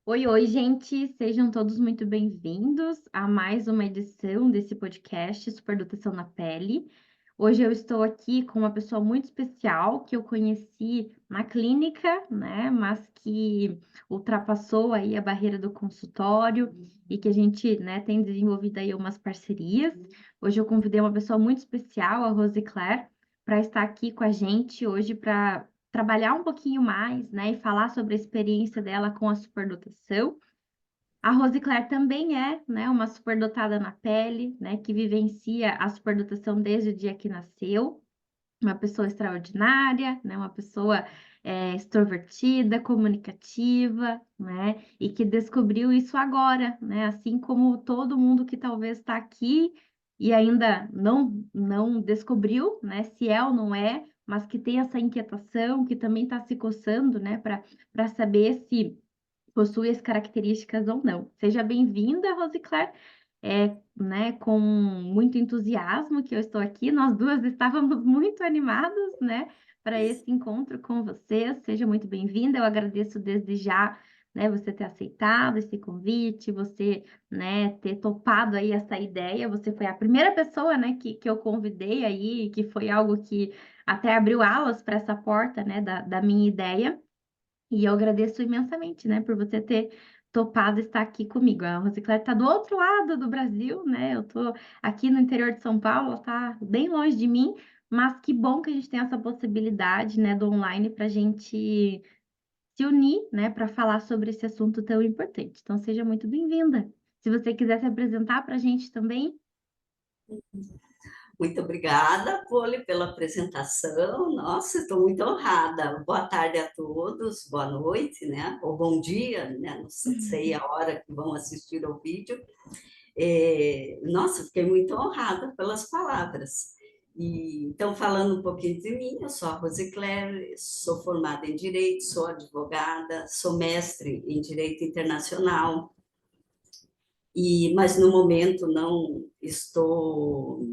Oi, oi, gente! Sejam todos muito bem-vindos a mais uma edição desse podcast Superdotação na Pele. Hoje eu estou aqui com uma pessoa muito especial que eu conheci na clínica, né? Mas que ultrapassou aí a barreira do consultório e que a gente, né, tem desenvolvido aí umas parcerias. Hoje eu convidei uma pessoa muito especial, a Rose Claire, para estar aqui com a gente hoje para trabalhar um pouquinho mais, né, e falar sobre a experiência dela com a superdotação. A Rose Claire também é, né, uma superdotada na pele, né, que vivencia a superdotação desde o dia que nasceu. Uma pessoa extraordinária, né, uma pessoa extrovertida, comunicativa, né, e que descobriu isso agora, né, assim como todo mundo que talvez está aqui e ainda não descobriu, né, se é ou não é, mas que tem essa inquietação, que também está se coçando, né, para saber se possui as características ou não. Seja bem-vinda, Rose Claire. Né, com muito entusiasmo que eu estou aqui. Nós duas estávamos muito animadas, né, para esse encontro com você. Seja muito bem-vinda. Eu agradeço desde já, né, você ter aceitado esse convite, você, né, ter topado aí essa ideia. Você foi a primeira pessoa, né, que eu convidei aí, que foi algo que até abriu alas para essa porta, né, da minha ideia. E eu agradeço imensamente, né, por você ter topado estar aqui comigo. A Rosicléia está do outro lado do Brasil, né? Eu estou aqui no interior de São Paulo, ela está bem longe de mim, mas que bom que a gente tem essa possibilidade, né, do online para a gente se unir, né, para falar sobre esse assunto tão importante. Então, seja muito bem-vinda. Se você quiser se apresentar para a gente também. Muito obrigada, Poli, pela apresentação. Nossa, estou muito honrada. Boa tarde a todos, boa noite, né? Ou bom dia, né? Não sei a hora que vão assistir ao vídeo. Nossa, fiquei muito honrada pelas palavras. Então, falando um pouquinho de mim, eu sou a Rose Claire, sou formada em Direito, sou advogada, sou mestre em Direito Internacional, mas no momento não estou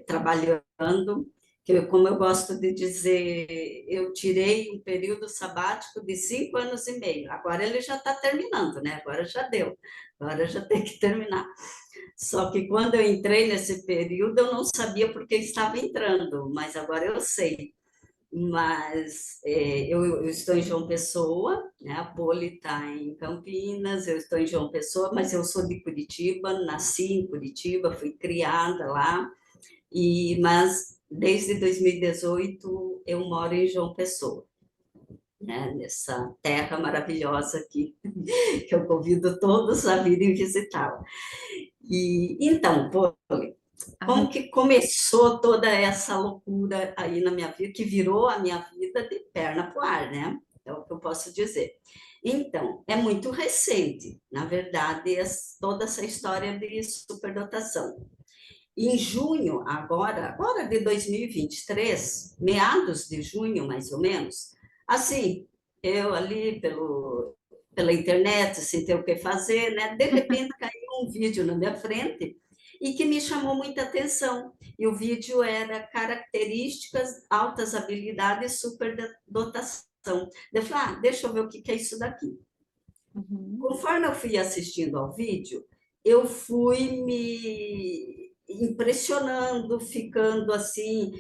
trabalhando, como eu gosto de dizer, eu tirei um período sabático de 5 anos e meio. Agora ele já está terminando, né? Agora já deu, agora já tem que terminar. Só que quando eu entrei nesse período, eu não sabia por que estava entrando, mas agora eu sei. Mas eu estou em João Pessoa, né? A Poli está em Campinas, eu estou em João Pessoa, mas eu sou de Curitiba, nasci em Curitiba, fui criada lá, mas desde 2018 eu moro em João Pessoa, né, nessa terra maravilhosa aqui, que eu convido todos a virem visitá-la. Então, como que começou toda essa loucura aí na minha vida, que virou a minha vida de perna para o ar, né? É o que eu posso dizer. Então, é muito recente, na verdade, toda essa história de superdotação. Em junho, agora de 2023, meados de junho, mais ou menos, assim, eu ali pela internet, sem ter o que fazer, né? De repente caiu um vídeo na minha frente e que me chamou muita atenção. E o vídeo era características, altas habilidades, superdotação. Eu falei, deixa eu ver o que é isso daqui. Uhum. Conforme eu fui assistindo ao vídeo, eu fui me impressionando, ficando assim,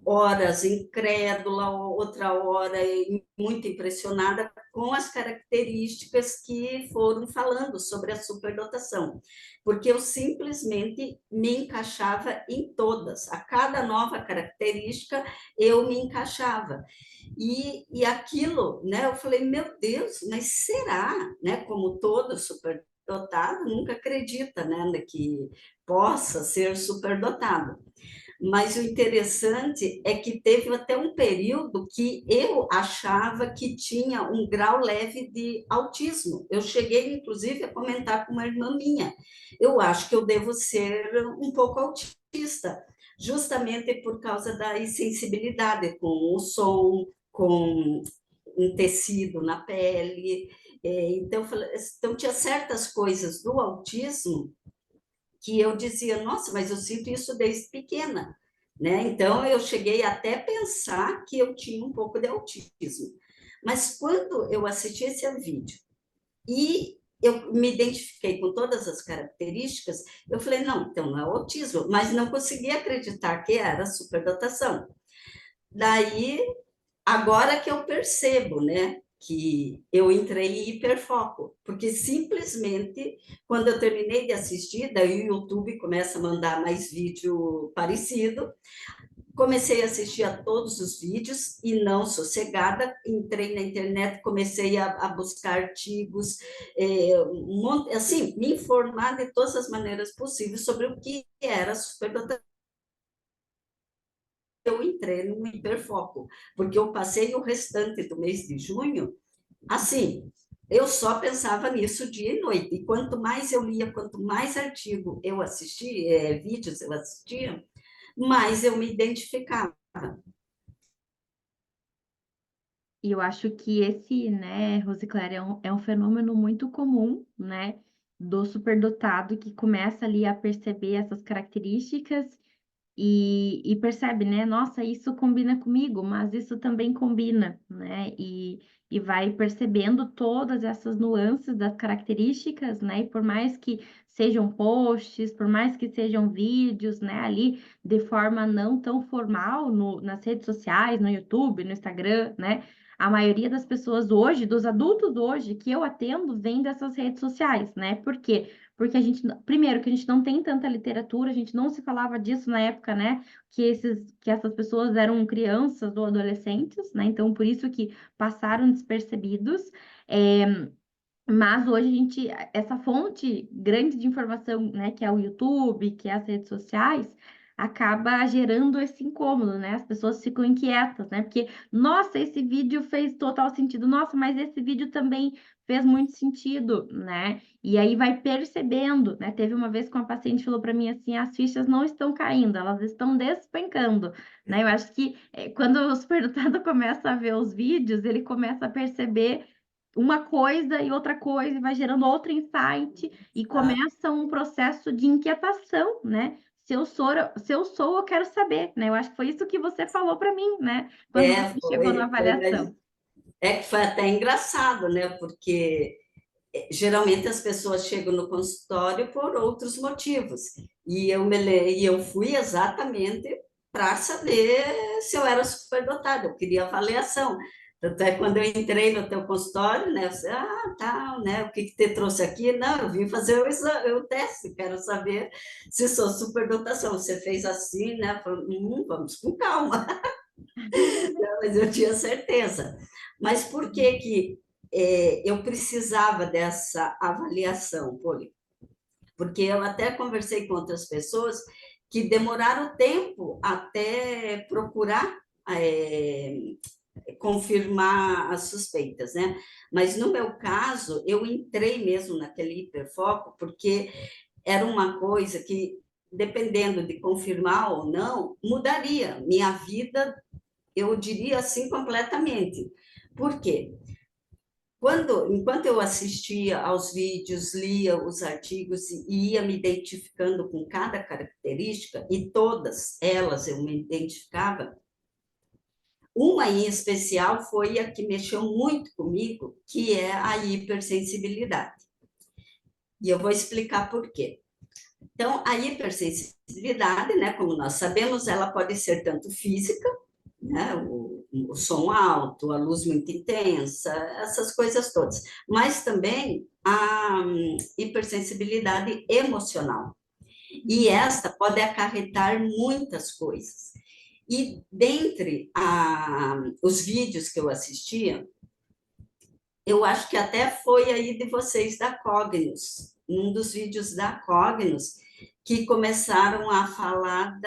horas incrédula, outra hora muito impressionada com as características que foram falando sobre a superdotação, porque eu simplesmente me encaixava em todas, a cada nova característica eu me encaixava. E aquilo, né, eu falei, meu Deus, mas será, né, como todo superdotado, nunca acredita, né, que possa ser superdotado. Mas o interessante é que teve até um período que eu achava que tinha um grau leve de autismo. Eu cheguei, inclusive, a comentar com uma irmã minha. Eu acho que eu devo ser um pouco autista, justamente por causa da insensibilidade com o som, com um tecido na pele. Então, tinha certas coisas do autismo que eu dizia, nossa, mas eu sinto isso desde pequena, né? Então eu cheguei até a pensar que eu tinha um pouco de autismo. Mas quando eu assisti esse vídeo e eu me identifiquei com todas as características, eu falei, não, então não é autismo, mas não consegui acreditar que era superdotação. Daí, agora que eu percebo, né, que eu entrei em hiperfoco, porque simplesmente, quando eu terminei de assistir, daí o YouTube começa a mandar mais vídeo parecido, comecei a assistir a todos os vídeos e não sossegada, entrei na internet, comecei a buscar artigos, assim, me informar de todas as maneiras possíveis sobre o que era superdotação. Eu entrei no hiperfoco, porque eu passei o restante do mês de junho, assim, eu só pensava nisso dia e noite, e quanto mais eu lia, quanto mais artigo eu assistia, vídeos eu assistia, mais eu me identificava. E eu acho que esse, né, Rosicléria, é um fenômeno muito comum, né, do superdotado que começa ali a perceber essas características e percebe, né? Nossa, isso combina comigo, mas isso também combina, né? E vai percebendo todas essas nuances das características, né? E por mais que sejam posts, por mais que sejam vídeos, né? Ali de forma não tão formal nas redes sociais, no YouTube, no Instagram, né? A maioria das pessoas hoje, dos adultos hoje, que eu atendo, vem dessas redes sociais, né? Por quê? Porque a gente, primeiro, que a gente não tem tanta literatura, a gente não se falava disso na época, né? Que essas pessoas eram crianças ou adolescentes, né? Então, por isso que passaram despercebidos. Mas hoje essa fonte grande de informação, né, que é o YouTube, que é as redes sociais, acaba gerando esse incômodo, né? As pessoas ficam inquietas, né? Porque, nossa, esse vídeo fez total sentido, nossa, mas esse vídeo também fez muito sentido, né? E aí vai percebendo, né? Teve uma vez que uma paciente falou para mim assim, as fichas não estão caindo, elas estão despencando, né? Eu acho que quando o superdotado começa a ver os vídeos, ele começa a perceber uma coisa e outra coisa, e vai gerando outro insight, e começa um processo de inquietação, né? Se eu sou, eu quero saber, né? Eu acho que foi isso que você falou para mim, né? Quando você chegou na Foi, avaliação. que foi até engraçado, né? Porque geralmente as pessoas chegam no consultório por outros motivos. E eu fui exatamente para saber se eu era superdotada, eu queria avaliação. Tanto é que quando eu entrei no teu consultório, né, você, tá, né, o que que te trouxe aqui? Não, eu vim fazer o exame, o teste, quero saber se sou superdotação. Você fez assim, né? Falei, vamos com calma. Mas eu tinha certeza. Mas por que que eu precisava dessa avaliação, Poli? Porque eu até conversei com outras pessoas que demoraram tempo até procurar é, confirmar as suspeitas, né? Mas no meu caso, eu entrei mesmo naquele hiperfoco porque era uma coisa que, dependendo de confirmar ou não, mudaria minha vida, eu diria assim, completamente. Por quê? Enquanto eu assistia aos vídeos, lia os artigos e ia me identificando com cada característica, e todas elas eu me identificava, uma em especial foi a que mexeu muito comigo, que é a hipersensibilidade. E eu vou explicar por quê. Então, a hipersensibilidade, né, como nós sabemos, ela pode ser tanto física, né? O som alto, a luz muito intensa, essas coisas todas. Mas também a hipersensibilidade emocional. E esta pode acarretar muitas coisas. E dentre os vídeos que eu assistia, eu acho que até foi aí de vocês da Cognos, num dos vídeos da Cognos, que começaram a falar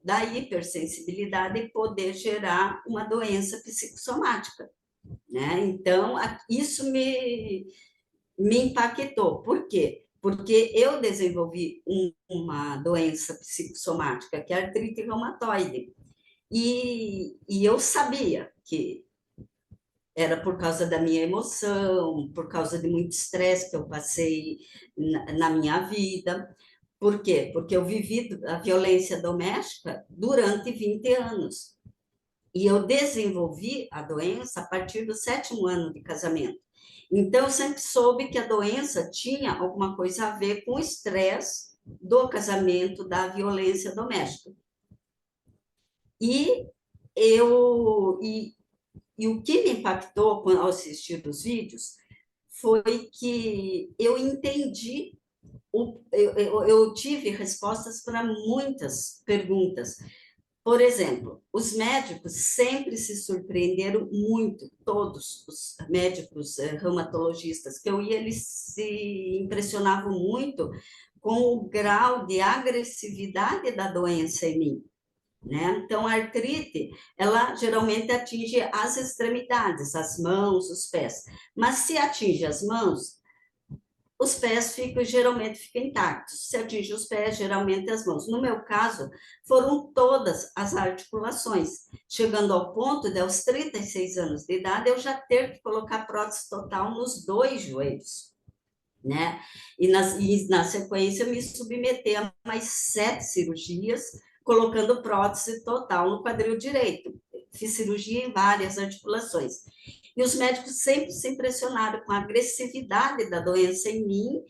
da hipersensibilidade e poder gerar uma doença psicossomática, né? Então, isso me impactou. Por quê? Porque eu desenvolvi uma doença psicossomática, que é a artrite reumatoide, e eu sabia que era por causa da minha emoção, por causa de muito estresse que eu passei na minha vida. Por quê? Porque eu vivi a violência doméstica durante 20 anos. E eu desenvolvi a doença a partir do 7º ano de casamento. Então, eu sempre soube que a doença tinha alguma coisa a ver com o estresse do casamento, da violência doméstica. E eu e o que me impactou ao assistir os vídeos foi que eu entendi, eu tive respostas para muitas perguntas. Por exemplo, os médicos sempre se surpreenderam muito, todos os médicos reumatologistas que eu ia, eles se impressionavam muito com o grau de agressividade da doença em mim. Né? Então, a artrite, ela geralmente atinge as extremidades, as mãos, os pés. Mas se atinge as mãos, os pés geralmente ficam intactos. Se atinge os pés, geralmente as mãos. No meu caso, foram todas as articulações, chegando ao ponto de, aos 36 anos de idade, eu já ter que colocar prótese total nos 2 joelhos. Né? E na sequência, me submeter a mais 7 cirurgias, colocando prótese total no quadril direito. Fiz cirurgia em várias articulações. E os médicos sempre se impressionaram com a agressividade da doença em mim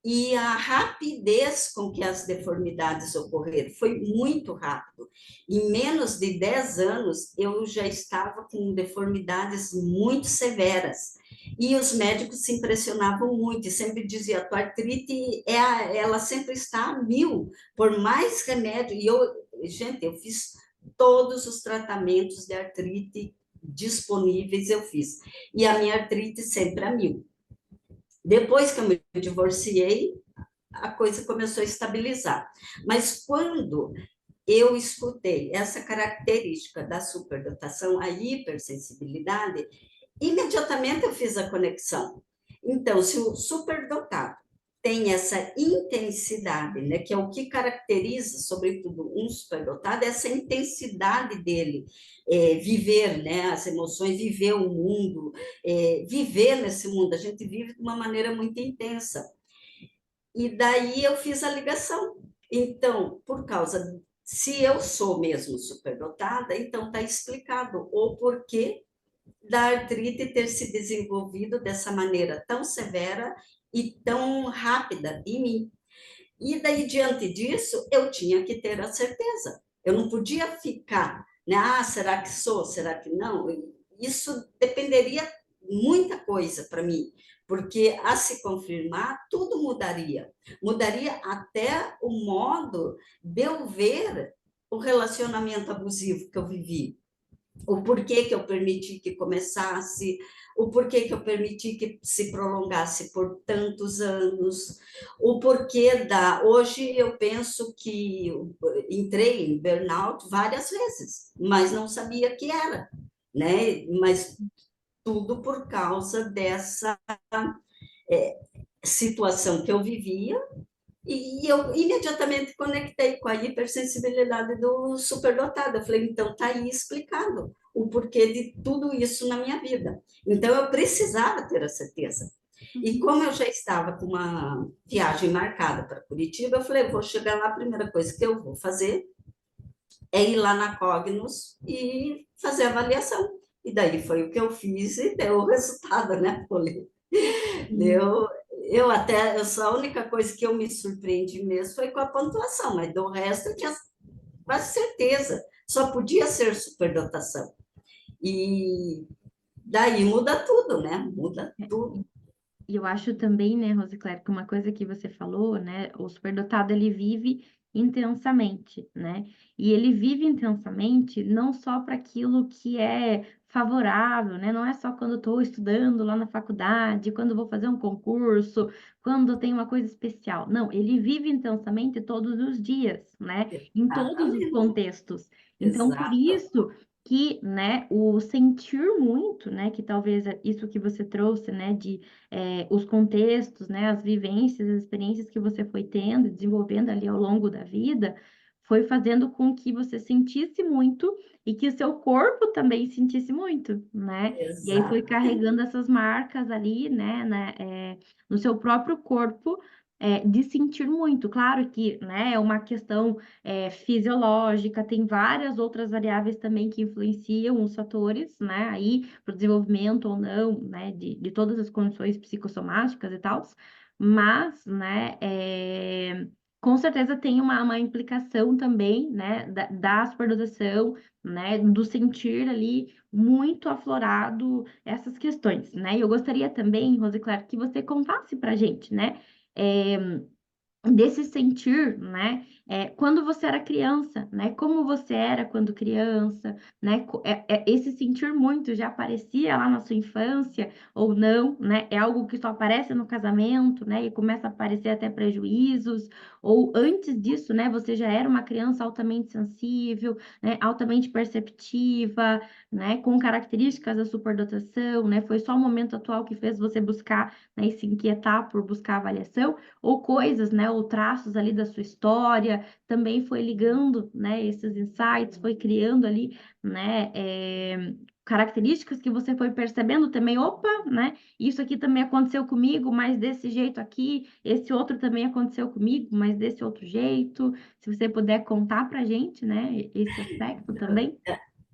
e a rapidez com que as deformidades ocorreram. Foi muito rápido. Em menos de 10 anos, eu já estava com deformidades muito severas. E os médicos se impressionavam muito e sempre diziam, a tua artrite, ela sempre está a 1000, por mais remédio. E eu fiz todos os tratamentos de artrite disponíveis, eu fiz. E a minha artrite sempre a 1000. Depois que eu me divorciei, a coisa começou a estabilizar. Mas quando eu escutei essa característica da superdotação, a hipersensibilidade, imediatamente eu fiz a conexão. Então, se o superdotado tem essa intensidade, né, que é o que caracteriza, sobretudo, um superdotado, essa intensidade dele, viver, né, as emoções, viver o mundo, viver nesse mundo. A gente vive de uma maneira muito intensa. E daí eu fiz a ligação. Então, por causa, se eu sou mesmo superdotada, então está explicado o porquê da artrite ter se desenvolvido dessa maneira tão severa e tão rápida em mim. E daí, diante disso, eu tinha que ter a certeza. Eu não podia ficar, né? Ah, será que sou? Será que não? Isso dependeria muita coisa para mim, porque a se confirmar, tudo mudaria. Mudaria até o modo de eu ver o relacionamento abusivo que eu vivi, o porquê que eu permiti que começasse, o porquê que eu permiti que se prolongasse por tantos anos, o porquê da... Hoje eu penso que entrei em burnout várias vezes, mas não sabia que era, né? Mas tudo por causa dessa situação que eu vivia, e eu imediatamente conectei com a hipersensibilidade do superdotado. Eu falei, então está aí explicado o porquê de tudo isso na minha vida. Então eu precisava ter a certeza. E como eu já estava com uma viagem marcada para Curitiba, eu falei, vou chegar lá, a primeira coisa que eu vou fazer é ir lá na Cognos e fazer a avaliação. E daí foi o que eu fiz e deu o resultado, né, Polly? Eu só a única coisa que eu me surpreendi mesmo foi com a pontuação, mas do resto eu tinha quase certeza. Só podia ser superdotação. E daí muda tudo, né? Muda tudo. E eu acho também, né, Rosicléria, que uma coisa que você falou, né, o superdotado, ele vive intensamente, né? E ele vive intensamente não só para aquilo que é favorável, né? Não é só quando eu estou estudando lá na faculdade, quando eu vou fazer um concurso, quando tem uma coisa especial. Não, ele vive intensamente todos os dias, né? Em todos os Exatamente. contextos. Então, por Exato. isso que, né, o sentir muito, né, que talvez é isso que você trouxe, né, de os contextos, né, as vivências, as experiências que você foi tendo, desenvolvendo ali ao longo da vida, foi fazendo com que você sentisse muito e que o seu corpo também sentisse muito, né? E aí foi Exatamente. carregando essas marcas ali, no seu próprio corpo de sentir muito. Claro que, né, é uma questão fisiológica, tem várias outras variáveis também que influenciam os fatores, né, aí para o desenvolvimento ou não, né, de todas as condições psicossomáticas e tal, mas, né, com certeza tem uma implicação também, né, da superdotação, né, do sentir ali muito aflorado essas questões, né? E eu gostaria também, Rosicler, que você contasse para gente, né? é, Desse sentir, né? Quando você era criança, né? Como você era quando criança, né? Esse sentir muito já aparecia lá na sua infância ou não, né? É algo que só aparece no casamento, né? E começa a aparecer até prejuízos, ou antes disso, né? Você já era uma criança altamente sensível, né? Altamente perceptiva, né? Com características da superdotação, né? Foi só o momento atual que fez você buscar, né? E se inquietar por buscar avaliação ou coisas, né, ou traços ali da sua história, também foi ligando, né, esses insights, foi criando ali, né, características que você foi percebendo também, opa, né, isso aqui também aconteceu comigo, mas desse jeito aqui, esse outro também aconteceu comigo, mas desse outro jeito, se você puder contar pra gente, né, esse aspecto também.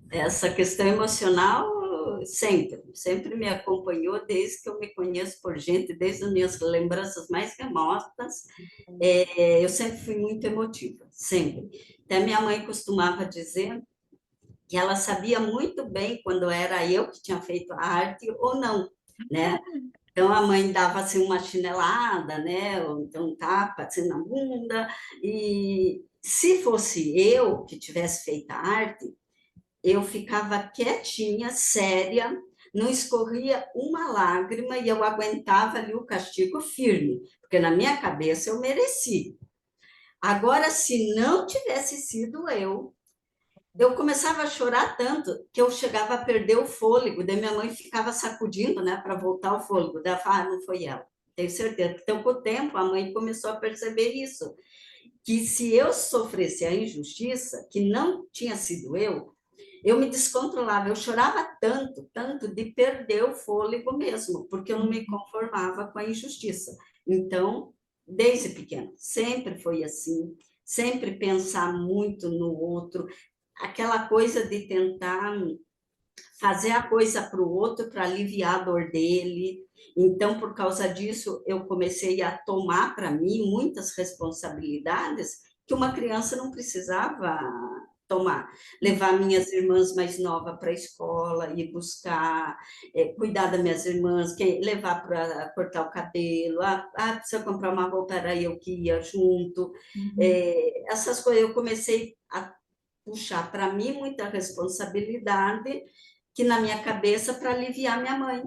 Essa questão emocional sempre me acompanhou desde que eu me conheço por gente, desde as minhas lembranças mais remotas. Eu sempre fui muito emotiva, sempre. Até minha mãe costumava dizer que ela sabia muito bem quando era eu que tinha feito a arte ou não, né? Então a mãe dava assim uma chinelada, né? Ou então um tapa assim na bunda. E se fosse eu que tivesse feito a arte, eu ficava quietinha, séria, não escorria uma lágrima e eu aguentava ali o castigo firme, porque na minha cabeça eu mereci. Agora, se não tivesse sido eu começava a chorar tanto que eu chegava a perder o fôlego, daí minha mãe ficava sacudindo, né, para voltar o fôlego. Daí ela falava, não foi ela. Tenho certeza. Então, com o tempo, a mãe começou a perceber isso, que se eu sofresse a injustiça, que não tinha sido eu me descontrolava, eu chorava tanto, tanto de perder o fôlego mesmo, porque eu não me conformava com a injustiça. Então, desde pequena, sempre foi assim, sempre pensar muito no outro, aquela coisa de tentar fazer a coisa para o outro para aliviar a dor dele. Então, por causa disso, eu comecei a tomar para mim muitas responsabilidades que uma criança não precisava tomar. Levar minhas irmãs mais novas para a escola, ir buscar, cuidar das minhas irmãs, levar para cortar o cabelo, precisa comprar uma roupa, era eu que ia junto. Uhum. Essas coisas eu comecei a puxar para mim muita responsabilidade que na minha cabeça para aliviar minha mãe.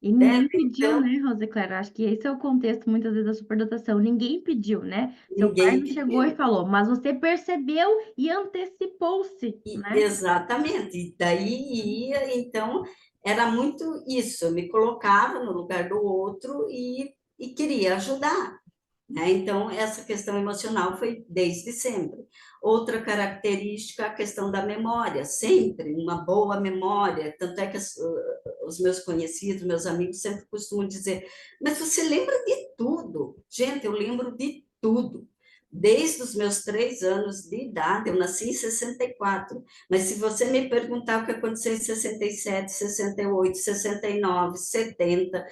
E Né? ninguém pediu, Então, né, Rosicléia? Acho que esse é o contexto, muitas vezes, da superdotação. Ninguém pediu, né? Seu pai ninguém não chegou e pediu. falou, mas você percebeu e antecipou-se, né? Exatamente. E daí ia, então, era muito isso. Eu me colocava no lugar do outro e queria ajudar. Né? Então, essa questão emocional foi desde sempre. Outra característica, a questão da memória, sempre uma boa memória. Tanto é que os meus conhecidos, meus amigos sempre costumam dizer: Mas você lembra de tudo? Gente, eu lembro de tudo. Desde os meus 3 anos de idade, eu nasci em 64, mas se você me perguntar o que aconteceu em 67, 68, 69, 70,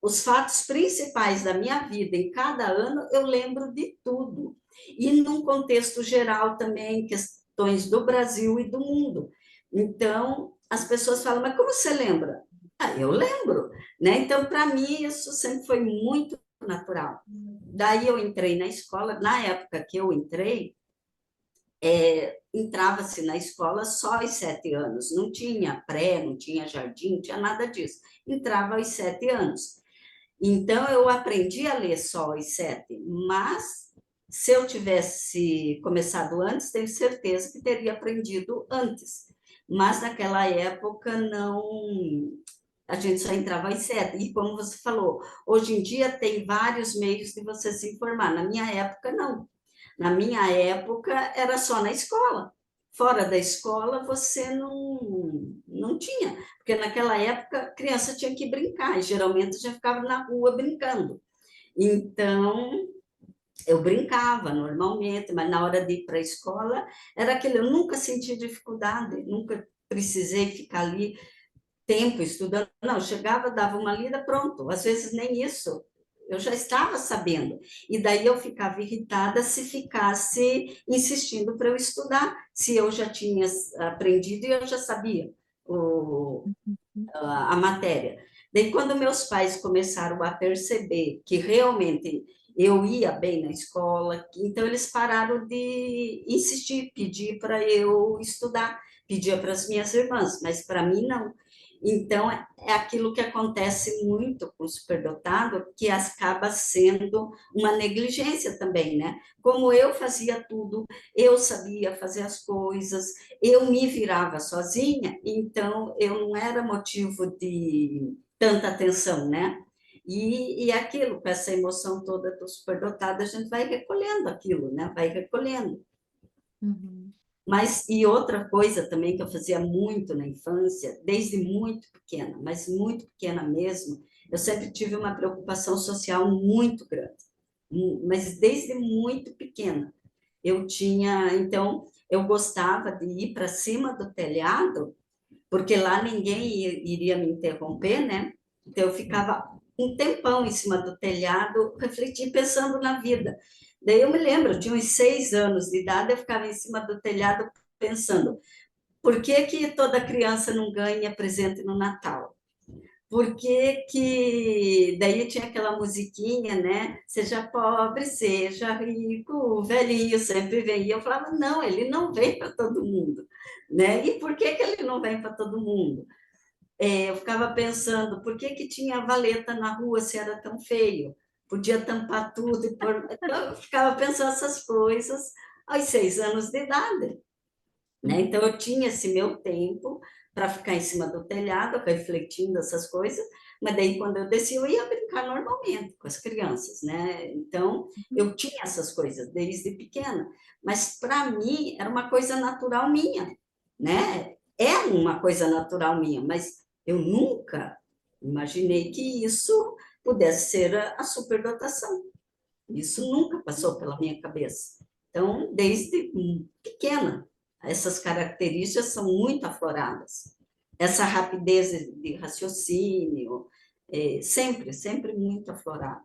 os fatos principais da minha vida em cada ano, eu lembro de tudo. E num contexto geral também, questões do Brasil e do mundo. Então, as pessoas falam, mas como você lembra? Eu lembro, né? Então, para mim, isso sempre foi muito natural. Daí eu entrei na escola, na época que eu entrei, entrava-se na escola só aos 7 anos, não tinha pré, não tinha jardim, não tinha nada disso. Entrava aos 7 anos. Então, eu aprendi a ler só aos 7, mas se eu tivesse começado antes, tenho certeza que teria aprendido antes. Mas naquela época não, a gente só entrava às 7. E como você falou, hoje em dia tem vários meios de você se informar. Na minha época, não. Na minha época, era só na escola. Fora da escola, você não tinha, porque naquela época a criança tinha que brincar, e geralmente já ficava na rua brincando. Então, eu brincava normalmente, mas na hora de ir para a escola, era aquele, eu nunca senti dificuldade, nunca precisei ficar ali tempo estudando. Não, chegava, dava uma lida, pronto. Às vezes nem isso. Eu já estava sabendo. E daí eu ficava irritada se ficasse insistindo para eu estudar, se eu já tinha aprendido e eu já sabia a matéria. Daí, quando meus pais começaram a perceber que realmente eu ia bem na escola, então eles pararam de insistir, pedir para eu estudar, pedia para as minhas irmãs, mas para mim não. Então, é aquilo que acontece muito com o superdotado, que acaba sendo uma negligência também, né? Como eu fazia tudo, eu sabia fazer as coisas, eu me virava sozinha, então eu não era motivo de tanta atenção, né? E aquilo, com essa emoção toda do superdotado, a gente vai recolhendo aquilo, né? Vai recolhendo. Uhum. Mas, e outra coisa também que eu fazia muito na infância, desde muito pequena, mas muito pequena mesmo, eu sempre tive uma preocupação social muito grande, mas desde muito pequena. Eu tinha, então, eu gostava de ir para cima do telhado, porque lá ninguém iria me interromper, né? Então, eu ficava um tempão em cima do telhado, refletindo, pensando na vida. Daí eu me lembro, eu tinha uns 6 anos de idade, eu ficava em cima do telhado pensando, por que que toda criança não ganha presente no Natal? Por que que... Daí tinha aquela musiquinha, né? Seja pobre, seja rico, o velhinho sempre vem. E eu falava, não, ele não vem para todo mundo, né? E por que que ele não vem para todo mundo? Eu ficava pensando, por que que tinha valeta na rua se era tão feio? Podia tampar tudo. Eu ficava pensando essas coisas aos 6 anos de idade, né? Então, eu tinha esse meu tempo para ficar em cima do telhado, refletindo essas coisas, mas daí, quando eu descia, eu ia brincar normalmente com as crianças, né? Então, eu tinha essas coisas desde pequena, mas para mim era uma coisa natural minha, né? É uma coisa natural minha, mas eu nunca imaginei que isso pudesse ser a superdotação. Isso nunca passou pela minha cabeça. Então, desde pequena, essas características são muito afloradas. Essa rapidez de raciocínio, sempre, sempre muito aflorada.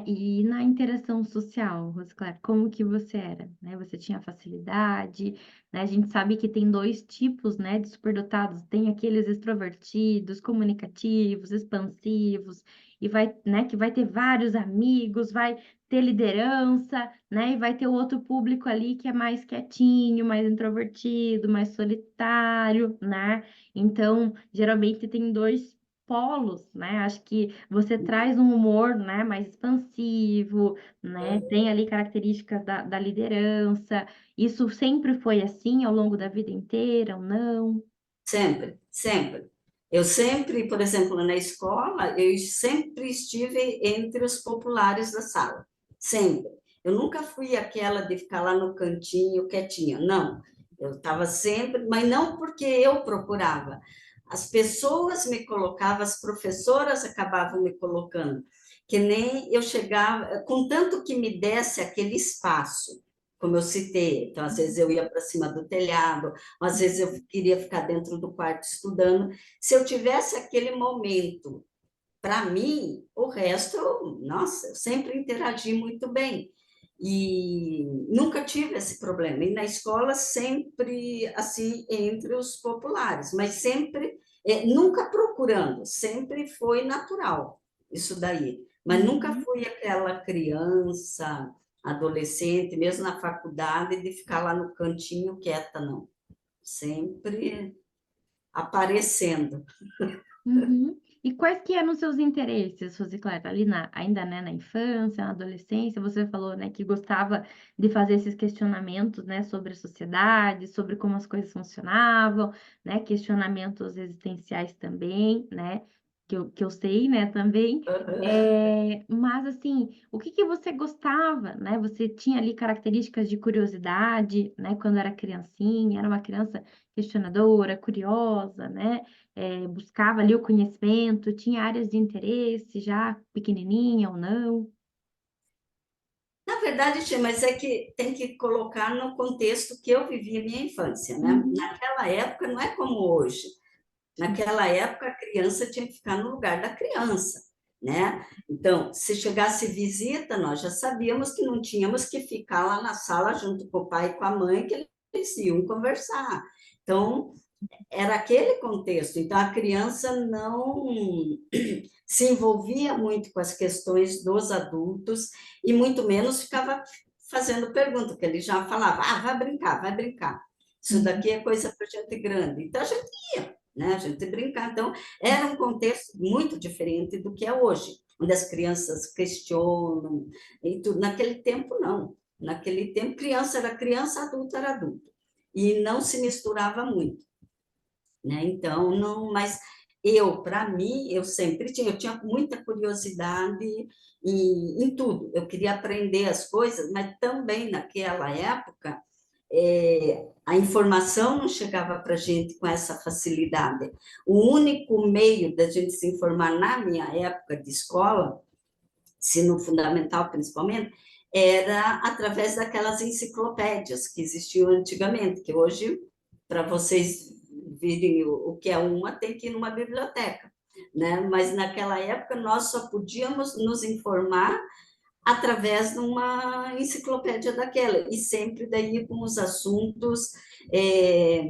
E na interação social, Rosiclar, como que você era, né? Você tinha facilidade, né? A gente sabe que tem dois tipos, né, de superdotados. Tem aqueles extrovertidos, comunicativos, expansivos, e vai, né, que vai ter vários amigos, vai ter liderança, né? E vai ter outro público ali que é mais quietinho, mais introvertido, mais solitário, né? Então, geralmente tem dois polos, né? Acho que você traz um humor, né, mais expansivo, né? Tem ali características da liderança. Isso sempre foi assim ao longo da vida inteira ou não? Sempre, sempre. Eu sempre, por exemplo, na escola, eu sempre estive entre os populares da sala. Sempre. Eu nunca fui aquela de ficar lá no cantinho quietinha. Não. Eu estava sempre, mas não porque eu procurava. As pessoas me colocavam, as professoras acabavam me colocando. Que nem eu chegava, contanto que me desse aquele espaço, como eu citei. Então, às vezes eu ia para cima do telhado, às vezes eu queria ficar dentro do quarto estudando. Se eu tivesse aquele momento para mim, o resto, nossa, eu sempre interagi muito bem. E nunca tive esse problema. E na escola, sempre assim, entre os populares, mas sempre, nunca procurando, sempre foi natural isso daí. Mas nunca Uhum. fui aquela criança, adolescente, mesmo na faculdade, de ficar lá no cantinho quieta, não. Sempre aparecendo. Uhum. E quais que eram os seus interesses, Rosiclar, ali ainda, né, na infância, na adolescência, você falou, né, que gostava de fazer esses questionamentos, né, sobre a sociedade, sobre como as coisas funcionavam, né, questionamentos existenciais também, né? que eu sei, né, também. Mas, assim, o que que você gostava, né? Você tinha ali características de curiosidade, né, quando era criancinha, era uma criança questionadora, curiosa, né? Buscava ali o conhecimento, tinha áreas de interesse já pequenininha ou não? Na verdade, tia, mas é que tem que colocar no contexto que eu vivi a minha infância, né? Uhum, Naquela época não é como hoje. sim. Naquela época, a criança tinha que ficar no lugar da criança, né? Então, se chegasse visita, nós já sabíamos que não tínhamos que ficar lá na sala junto com o pai e com a mãe, que eles iam conversar. Então, era aquele contexto. Então, a criança não se envolvia muito com as questões dos adultos e muito menos ficava fazendo pergunta, que ele já falava, vai brincar, vai brincar. Isso Uhum, daqui é coisa para gente grande. Então, a gente ia, né? A gente brincar. Então, era um contexto muito diferente do que é hoje, onde as crianças questionam e tudo. Naquele tempo, não. Naquele tempo, criança era criança, adulto era adulto. E não se misturava muito, né? Então, não, mas para mim, eu tinha muita curiosidade em tudo. Eu queria aprender as coisas, mas também naquela época a informação não chegava para a gente com essa facilidade. O único meio da gente se informar na minha época de escola, ensino fundamental principalmente, era através daquelas enciclopédias que existiam antigamente, que hoje, para vocês virem o que é uma, tem que ir numa biblioteca, né? Mas naquela época nós só podíamos nos informar através de uma enciclopédia daquela, e sempre daí com os assuntos é,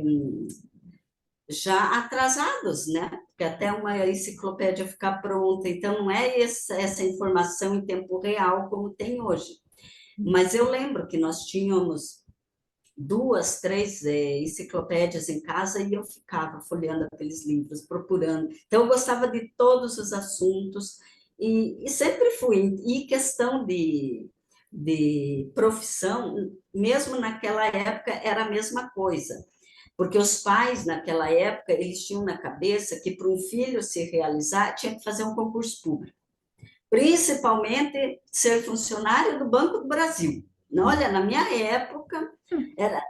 já atrasados, né? Porque até uma enciclopédia ficar pronta, então não é essa informação em tempo real como tem hoje. Mas eu lembro que nós tínhamos duas, três enciclopédias em casa e eu ficava folheando aqueles livros, procurando. Então, eu gostava de todos os assuntos e sempre fui. E questão de profissão, mesmo naquela época, era a mesma coisa. Porque os pais, naquela época, eles tinham na cabeça que para um filho se realizar, tinha que fazer um concurso público. Principalmente ser funcionário do Banco do Brasil. Olha, na minha época,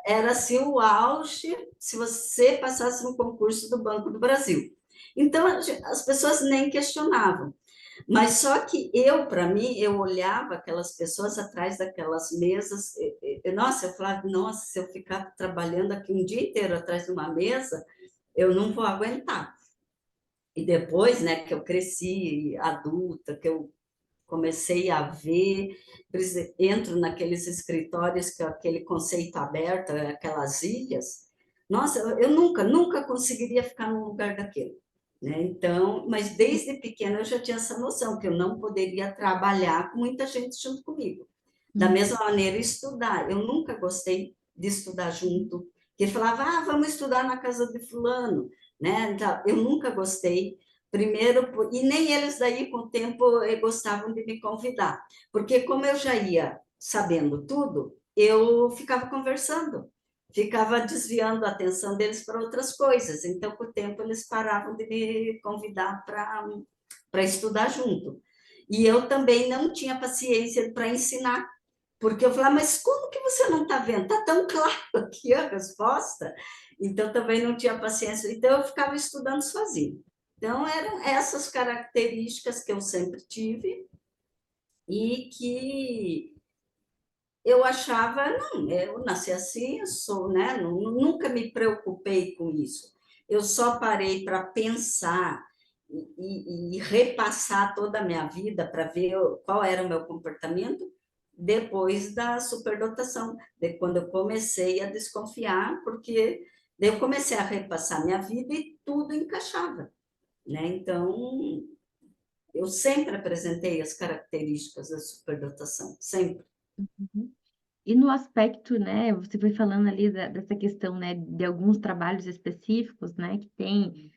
era assim o auge se você passasse no concurso do Banco do Brasil. Então, as pessoas nem questionavam. Mas só que para mim, eu olhava aquelas pessoas atrás daquelas mesas, nossa, eu falava, nossa, se eu ficar trabalhando aqui um dia inteiro atrás de uma mesa, eu não vou aguentar. E depois, né, que eu cresci adulta, que eu comecei a ver, entro naqueles escritórios que é aquele conceito aberto, aquelas ilhas. Nossa, eu nunca conseguiria ficar num lugar daquele, né? Então, mas desde pequena eu já tinha essa noção que eu não poderia trabalhar com muita gente junto comigo. Da uhum, mesma maneira, estudar. Eu nunca gostei de estudar junto. Que ele falava, vamos estudar na casa de fulano, né? Então, eu nunca gostei. Primeiro, e nem eles daí com o tempo gostavam de me convidar, porque como eu já ia sabendo tudo, eu ficava conversando, ficava desviando a atenção deles para outras coisas. Então, com o tempo, eles paravam de me convidar para estudar junto. E eu também não tinha paciência para ensinar, porque eu falava, mas como que você não está vendo? Está tão claro aqui a resposta. Então, também não tinha paciência. Então, eu ficava estudando sozinha. Então, eram essas características que eu sempre tive e que eu achava, não, eu nasci assim, eu sou, né? Nunca me preocupei com isso. Eu só parei para pensar e repassar toda a minha vida para ver qual era o meu comportamento depois da superdotação, de quando eu comecei a desconfiar, porque eu comecei a repassar minha vida e tudo encaixava, né? Então, eu sempre apresentei as características da superdotação, sempre. uhum. E no aspecto, né, você foi falando ali dessa questão, né, de alguns trabalhos específicos, né, que tem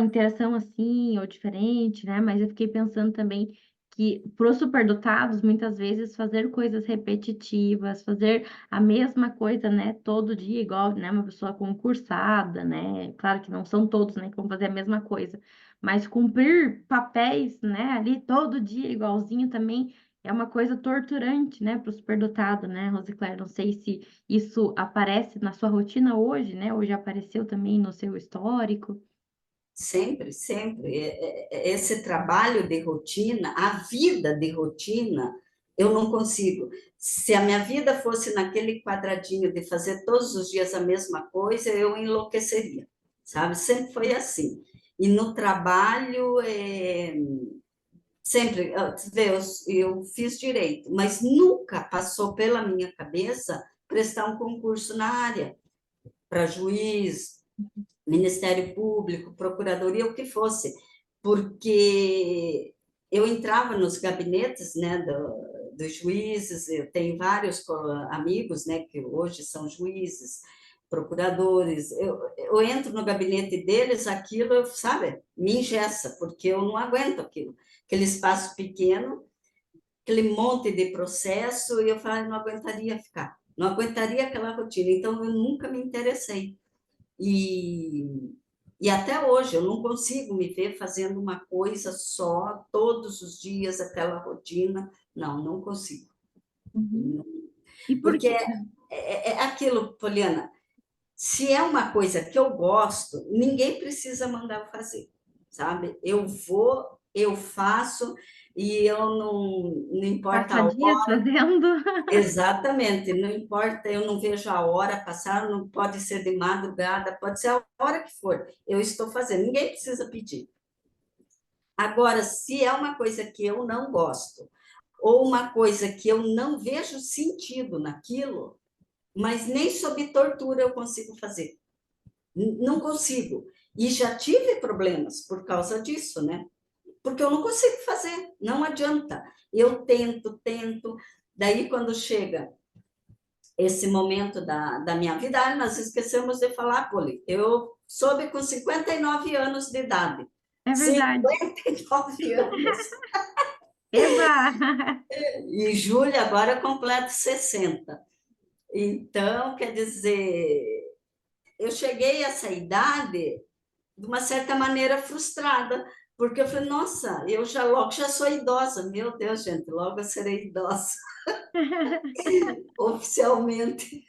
interação assim ou diferente, né, mas eu fiquei pensando também que para os superdotados, muitas vezes, fazer coisas repetitivas, fazer a mesma coisa, né, todo dia, igual, né, uma pessoa concursada, né, claro que não são todos, né, que vão fazer a mesma coisa, mas cumprir papéis, né, ali todo dia igualzinho também é uma coisa torturante, né, para o superdotado, né, Rosicléia? Não sei se isso aparece na sua rotina hoje, né, ou já apareceu também no seu histórico. Sempre, sempre. Esse trabalho de rotina, a vida de rotina, eu não consigo. Se a minha vida fosse naquele quadradinho de fazer todos os dias a mesma coisa, eu enlouqueceria, sabe? Sempre foi assim. E no trabalho, sempre, você vê, eu fiz direito, mas nunca passou pela minha cabeça prestar um concurso na área, para juiz, Ministério Público, Procuradoria, o que fosse, porque eu entrava nos gabinetes, né, dos juízes, eu tenho vários amigos, né, que hoje são juízes, procuradores, eu entro no gabinete deles, aquilo, sabe, me engessa, porque eu não aguento aquilo, aquele espaço pequeno, aquele monte de processo, e eu falo, eu não aguentaria ficar, não aguentaria aquela rotina, então eu nunca me interessei. E, e até hoje eu não consigo me ver fazendo uma coisa só, todos os dias, aquela rotina. Não, não consigo. Uhum. E por Porque quê? é aquilo, Poliana, se é uma coisa que eu gosto, ninguém precisa mandar eu fazer, sabe? Eu vou, eu faço, e eu não importa Passa a dias hora. fazendo? Exatamente, não importa, eu não vejo a hora passar, não pode ser de madrugada, pode ser a hora que for, eu estou fazendo, ninguém precisa pedir. Agora, se é uma coisa que eu não gosto, ou uma coisa que eu não vejo sentido naquilo, mas nem sob tortura eu consigo fazer. Não consigo. E já tive problemas por causa disso, né? Porque eu não consigo fazer, não adianta. Eu tento, tento, daí quando chega esse momento da minha vida, nós esquecemos de falar, Poli, eu soube com 59 anos de idade. É verdade. 59 anos. Eba! E julho agora completo 60. Então, quer dizer, eu cheguei a essa idade de uma certa maneira frustrada, porque eu falei, nossa, eu já logo já sou idosa. Meu Deus, gente, logo eu serei idosa, oficialmente.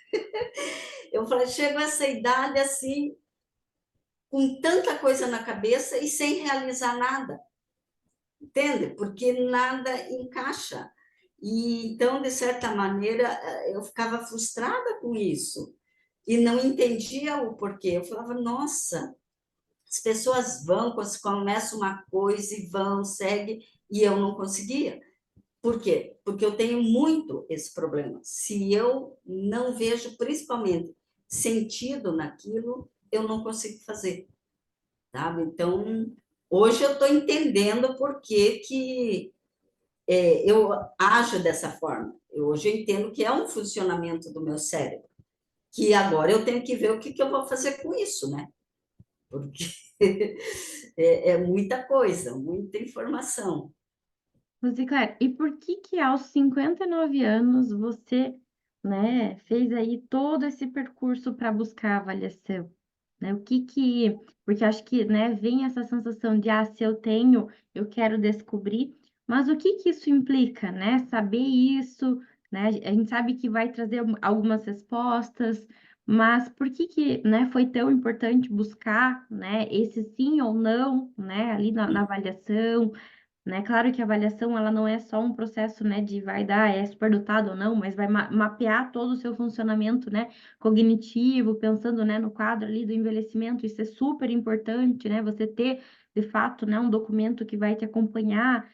Eu falei, chego a essa idade assim, com tanta coisa na cabeça e sem realizar nada, entende? Porque nada encaixa. E então, de certa maneira, eu ficava frustrada com isso e não entendia o porquê. Eu falava, nossa, as pessoas vão, começam uma coisa e vão, segue, e eu não conseguia. Por quê? Porque eu tenho muito esse problema. Se eu não vejo, principalmente, sentido naquilo, eu não consigo fazer. Sabe? Então, hoje eu estou entendendo por que, que eu ajo dessa forma. Hoje eu entendo que é um funcionamento do meu cérebro, que agora eu tenho que ver o que, que eu vou fazer com isso, né? Porque é muita coisa, muita informação. Rosicléia, e por que que aos 59 anos você, né, fez aí todo esse percurso para buscar a avaliação? Né? Porque acho que, né, vem essa sensação de, ah, se eu tenho, eu quero descobrir, mas o que que isso implica, né? Saber isso, né? A gente sabe que vai trazer algumas respostas, mas por que que, né, foi tão importante buscar, né, esse sim ou não, né, ali na avaliação? Né? Claro que a avaliação ela não é só um processo, né, de vai dar, é superdotado ou não, mas vai mapear todo o seu funcionamento, né, cognitivo, pensando, né, no quadro ali do envelhecimento. Isso é super importante, né, você ter, de fato, né, um documento que vai te acompanhar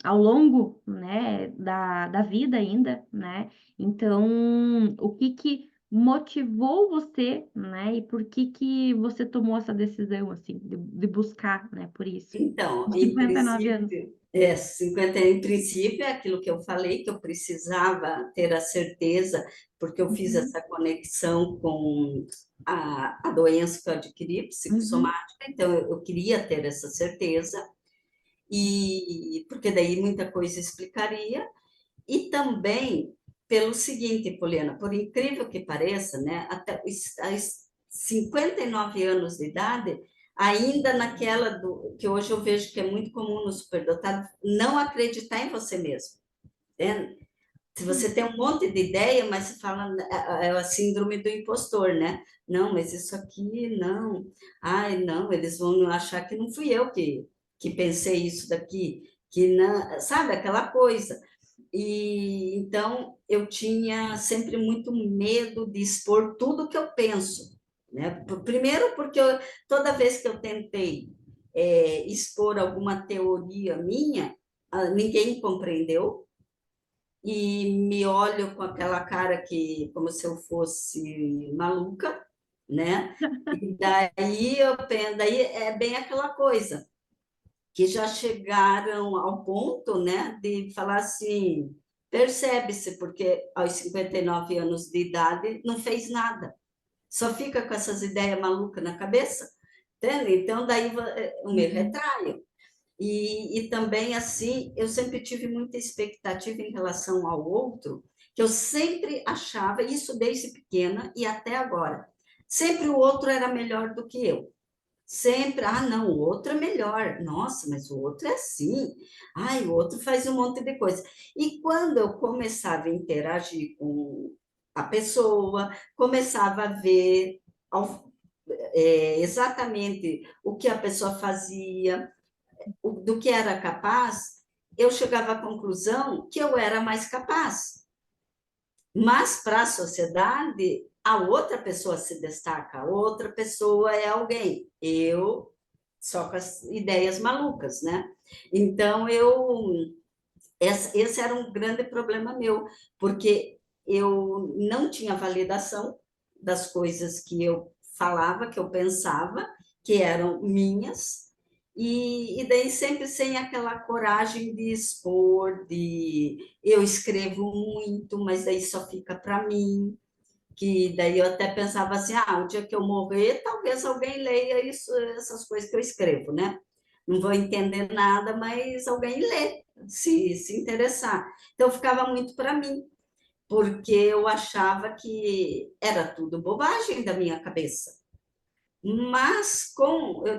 ao longo, né, da vida ainda, né? Então, o que que motivou você, né, e por que que você tomou essa decisão, assim, de buscar, né, por isso? Então, Com em 59 anos. princípio, 50 em princípio é aquilo que eu falei, que eu precisava ter a certeza, porque eu fiz Uhum, essa conexão com a doença que eu adquiri, uhum, psicossomática, então eu queria ter essa certeza. e porque daí muita coisa explicaria, e também pelo seguinte, Poliana, por incrível que pareça, né, até os 59 anos de idade, ainda naquela que hoje eu vejo que é muito comum no superdotado, não acreditar em você mesmo. Né? Se você tem um monte de ideia, mas você fala, é a síndrome do impostor, né? Não, mas isso aqui, não. Ai, não, eles vão achar que não fui eu que pensei isso daqui, que não, sabe, aquela coisa. E então eu tinha sempre muito medo de expor tudo que eu penso, né? Primeiro porque toda vez que eu tentei expor alguma teoria minha, ninguém compreendeu e me olho com aquela cara que como se eu fosse maluca, né? E daí eu penso, daí é bem aquela coisa que já chegaram ao ponto, né, de falar assim, percebe-se, porque aos 59 anos de idade não fez nada, só fica com essas ideias malucas na cabeça, entende? Então, daí eu me retraio. E também, assim, eu sempre tive muita expectativa em relação ao outro, que eu sempre achava, isso desde pequena e até agora, sempre o outro era melhor do que eu. Sempre, não, o outro é melhor. Nossa, mas o outro é assim. Ai, o outro faz um monte de coisa. E quando eu começava a interagir com a pessoa, começava a ver exatamente o que a pessoa fazia, do que era capaz, eu chegava à conclusão que eu era mais capaz. Mas para a sociedade, a outra pessoa se destaca, a outra pessoa é alguém. Eu só com as ideias malucas, né? Então esse era um grande problema meu, porque eu não tinha validação das coisas que eu falava, que eu pensava, que eram minhas, e daí sempre sem aquela coragem de expor, de eu escrevo muito, mas daí só fica para mim, que daí eu até pensava assim, o dia que eu morrer, talvez alguém leia isso, essas coisas que eu escrevo, né? Não vou entender nada, mas alguém lê, se interessar. Então, ficava muito para mim, porque eu achava que era tudo bobagem da minha cabeça. Mas,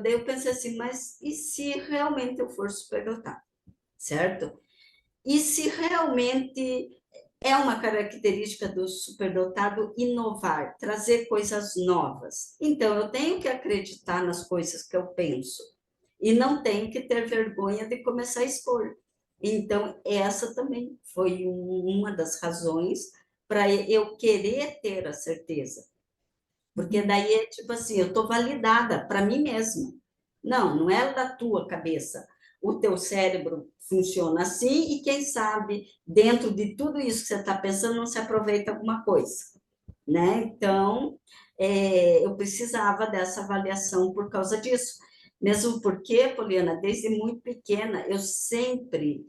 daí eu pensei assim, mas e se realmente eu for superdotado, certo? E se realmente é uma característica do superdotado inovar, trazer coisas novas. Então, eu tenho que acreditar nas coisas que eu penso e não tenho que ter vergonha de começar a expor. Então, essa também foi uma das razões para eu querer ter a certeza. Porque daí é tipo assim, eu estou validada para mim mesma. Não, não é da tua cabeça. O teu cérebro funciona assim e quem sabe dentro de tudo isso que você está pensando não se aproveita alguma coisa, né? Então, eu precisava dessa avaliação por causa disso. Mesmo porque, Poliana, desde muito pequena, eu sempre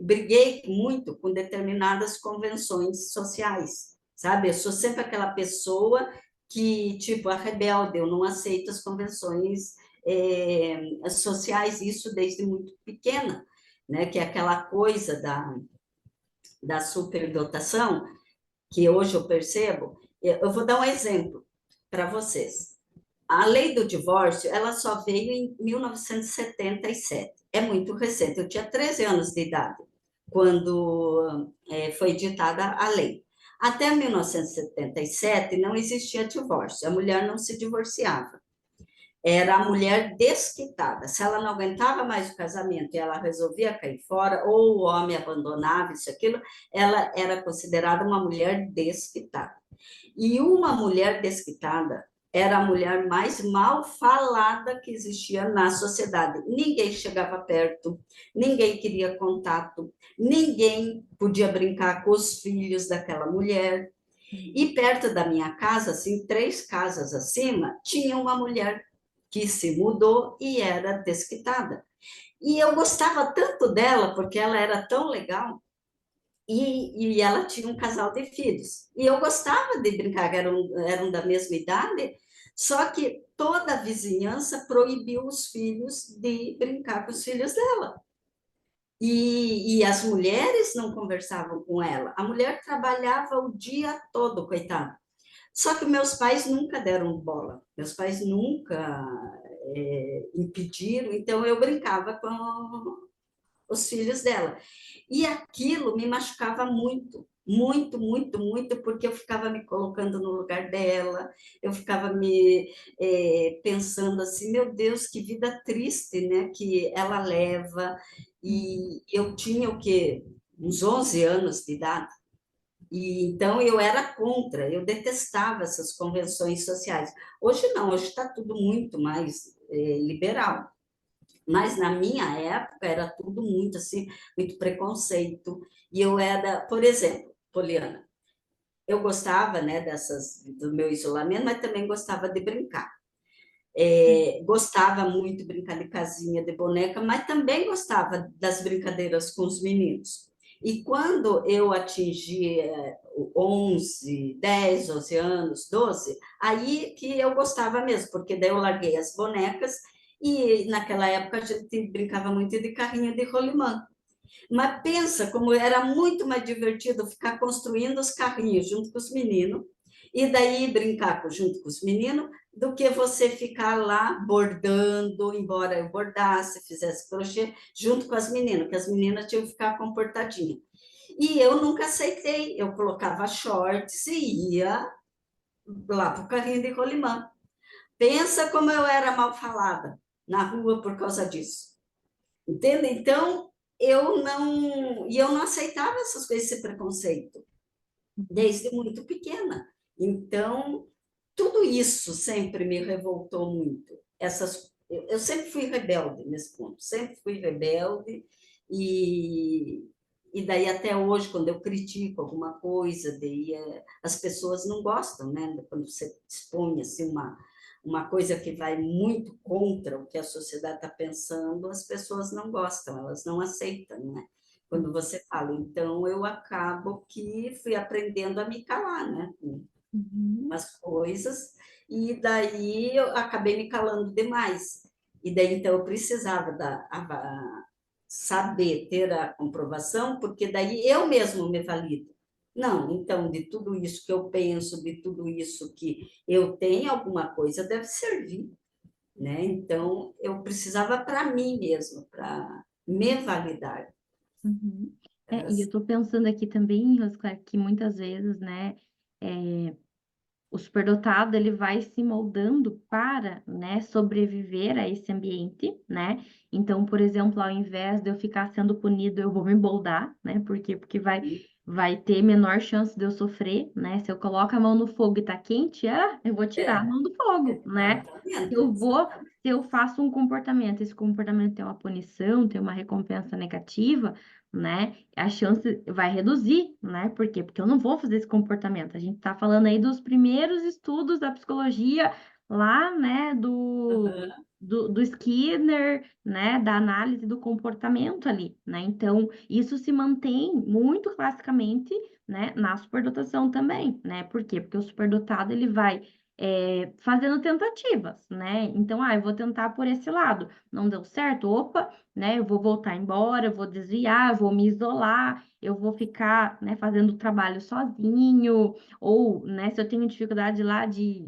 briguei muito com determinadas convenções sociais, sabe? Eu sou sempre aquela pessoa que, tipo, a rebelde, eu não aceito as convenções sociais, isso desde muito pequena, né? Que é aquela coisa da superdotação, que hoje eu percebo. Eu vou dar um exemplo para vocês. A lei do divórcio, ela só veio em 1977. É muito recente. Eu tinha 13 anos de idade quando foi editada a lei. Até 1977 não existia divórcio. A mulher não se divorciava. Era a mulher desquitada. Se ela não aguentava mais o casamento e ela resolvia cair fora, ou o homem abandonava isso, aquilo, ela era considerada uma mulher desquitada. E uma mulher desquitada era a mulher mais mal falada que existia na sociedade. Ninguém chegava perto, ninguém queria contato, ninguém podia brincar com os filhos daquela mulher. E perto da minha casa, assim, 3 casas acima, tinha uma mulher que se mudou e era desquitada. E eu gostava tanto dela, porque ela era tão legal, e ela tinha um casal de filhos. E eu gostava de brincar, eram da mesma idade, Só que toda a vizinhança proibiu os filhos de brincar com os filhos dela. E as mulheres não conversavam com ela. A mulher trabalhava o dia todo, coitada. Só que meus pais nunca deram bola. Meus pais nunca impediram. Então eu brincava com os filhos dela. E aquilo me machucava muito, muito, muito, muito, porque eu ficava me colocando no lugar dela, eu ficava me pensando assim, meu Deus, que vida triste, né, que ela leva. E eu tinha o quê? Uns 11 anos de idade. E então eu era contra, eu detestava essas convenções sociais. Hoje não, hoje está tudo muito mais liberal. Mas na minha época era tudo muito assim, muito preconceito. E eu era, por exemplo, Poliana, eu gostava, né, do meu isolamento, mas também gostava de brincar. Gostava muito de brincar de casinha, de boneca, mas também gostava das brincadeiras com os meninos. E quando eu atingi 11, 10, 11 anos, 12, aí que eu gostava mesmo, porque daí eu larguei as bonecas e naquela época a gente brincava muito de carrinho de rolimã. Mas pensa como era muito mais divertido ficar construindo os carrinhos junto com os meninos e daí brincar junto com os meninos do que você ficar lá bordando, embora eu bordasse, fizesse crochê, junto com as meninas, que as meninas tinham que ficar comportadinhas. E eu nunca aceitei, eu colocava shorts e ia lá para o carrinho de rolimã. Pensa como eu era mal falada na rua por causa disso. Entende? Então, eu não aceitava essas coisas, esse preconceito, desde muito pequena. Então, tudo isso sempre me revoltou muito. Eu sempre fui rebelde nesse ponto, sempre fui rebelde e daí até hoje, quando eu critico alguma coisa, as pessoas não gostam, né? Quando você expõe assim, uma coisa que vai muito contra o que a sociedade está pensando, as pessoas não gostam, elas não aceitam, né? Quando você fala. Então, eu acabo que fui aprendendo a me calar, né? Uhum. Umas coisas, e daí eu acabei me calando demais. E daí, então, eu precisava saber ter a comprovação, porque daí eu mesmo me valido. Não, então, de tudo isso que eu penso, de tudo isso que eu tenho, alguma coisa deve servir, né? Então, eu precisava para mim mesmo, para me validar. Uhum. Era E eu assim. estou pensando aqui também, Rosclar, que muitas vezes, né, o superdotado ele vai se moldando para, né, sobreviver a esse ambiente, né? Então, por exemplo, ao invés de eu ficar sendo punido, eu vou me moldar, né? Por quê? Porque vai ter menor chance de eu sofrer, né? Se eu coloco a mão no fogo e tá quente, eu vou tirar a É, mão do fogo, né? Se eu exatamente. vou, se eu faço um comportamento, esse comportamento tem uma punição, tem uma recompensa negativa, né? A chance vai reduzir, né? Por quê? Porque eu não vou fazer esse comportamento. A gente está falando aí dos primeiros estudos da psicologia lá, né? Uhum. Do Skinner, né? Da análise do comportamento ali, né? Então, isso se mantém muito classicamente, né? Na superdotação também, né? Por quê? Porque o superdotado, ele vai fazendo tentativas, né? Então, eu vou tentar por esse lado. Não deu certo? Opa, né? Eu vou voltar embora, eu vou desviar, eu vou me isolar, eu vou ficar, né, fazendo o trabalho sozinho, ou, né, se eu tenho dificuldade lá de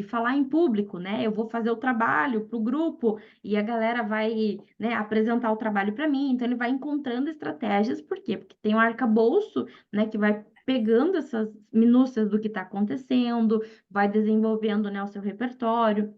falar em público, né, eu vou fazer o trabalho para o grupo e a galera vai, né, apresentar o trabalho para mim. Então, ele vai encontrando estratégias, por quê? Porque tem um arcabouço, né, que vai pegando essas minúcias do que está acontecendo, vai desenvolvendo, né, o seu repertório.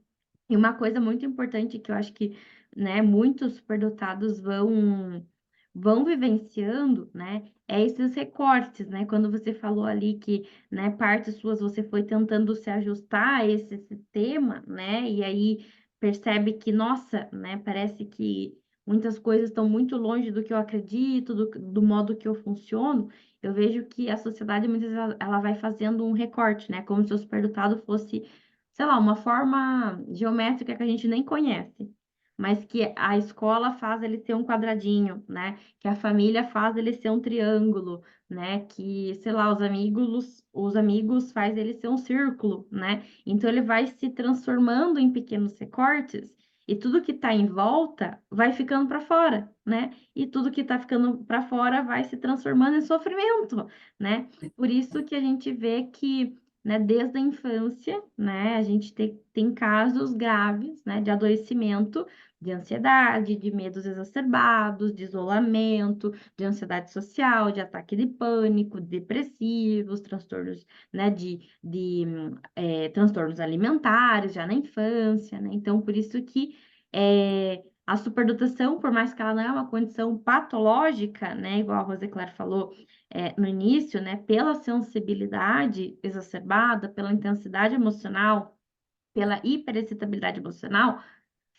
E uma coisa muito importante que eu acho que, né, muitos superdotados vão vivenciando, né, é esses recortes, né? Quando você falou ali que, né, partes suas você foi tentando se ajustar a esse sistema, né? E aí percebe que, nossa, né, parece que muitas coisas estão muito longe do que eu acredito, do modo que eu funciono. Eu vejo que a sociedade muitas vezes ela vai fazendo um recorte, né? Como se o superdotado fosse, sei lá, uma forma geométrica que a gente nem conhece. mas que a escola faz ele ser um quadradinho, né? Que a família faz ele ser um triângulo, né? Que, sei lá, os amigos faz ele ser um círculo, né? Então ele vai se transformando em pequenos recortes e tudo que está em volta vai ficando para fora, né? E tudo que está ficando para fora vai se transformando em sofrimento, né? Por isso que a gente vê que, né, desde a infância, né, a gente tem casos graves, né, de adoecimento, de ansiedade, de medos exacerbados, de isolamento, de ansiedade social, de ataque de pânico, depressivos, transtornos, né, transtornos alimentares já na infância, né? Então, por isso que a superdotação, por mais que ela não é uma condição patológica, né, igual a Rosicler falou, no início, né, pela sensibilidade exacerbada, pela intensidade emocional, pela hiperexcitabilidade emocional,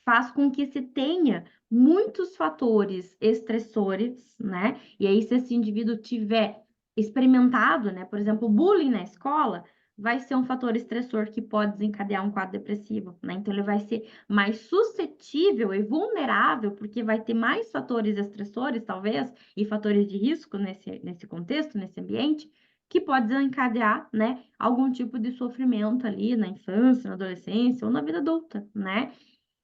faz com que se tenha muitos fatores estressores, né? E aí, se esse indivíduo tiver experimentado, né, por exemplo, bullying na escola, vai ser um fator estressor que pode desencadear um quadro depressivo, né? Então, ele vai ser mais suscetível e vulnerável, porque vai ter mais fatores estressores, talvez, e fatores de risco nesse contexto, nesse ambiente, que pode desencadear, né, algum tipo de sofrimento ali na infância, na adolescência ou na vida adulta, né?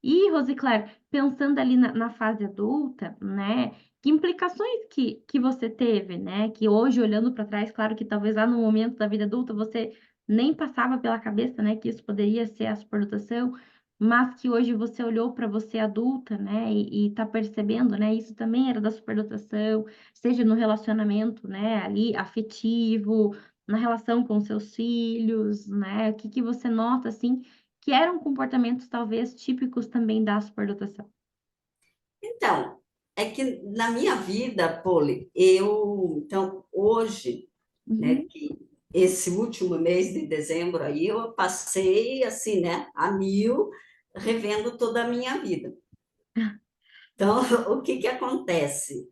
E, Rosicler, pensando ali na fase adulta, né? Que implicações que você teve, né? Que hoje, olhando para trás, claro que talvez lá no momento da vida adulta você nem passava pela cabeça, né? Que isso poderia ser a superdotação, mas que hoje você olhou para você adulta, né? E tá percebendo, né? Isso também era da superdotação, seja no relacionamento, né? Ali afetivo, na relação com seus filhos, né? O que que você nota, assim, que eram comportamentos talvez típicos também da superdotação. Então, é que na minha vida, Poli, então, hoje, né, Uhum. que esse último mês de dezembro aí, eu passei, assim, né, a mil, revendo toda a minha vida. Então, o que que acontece?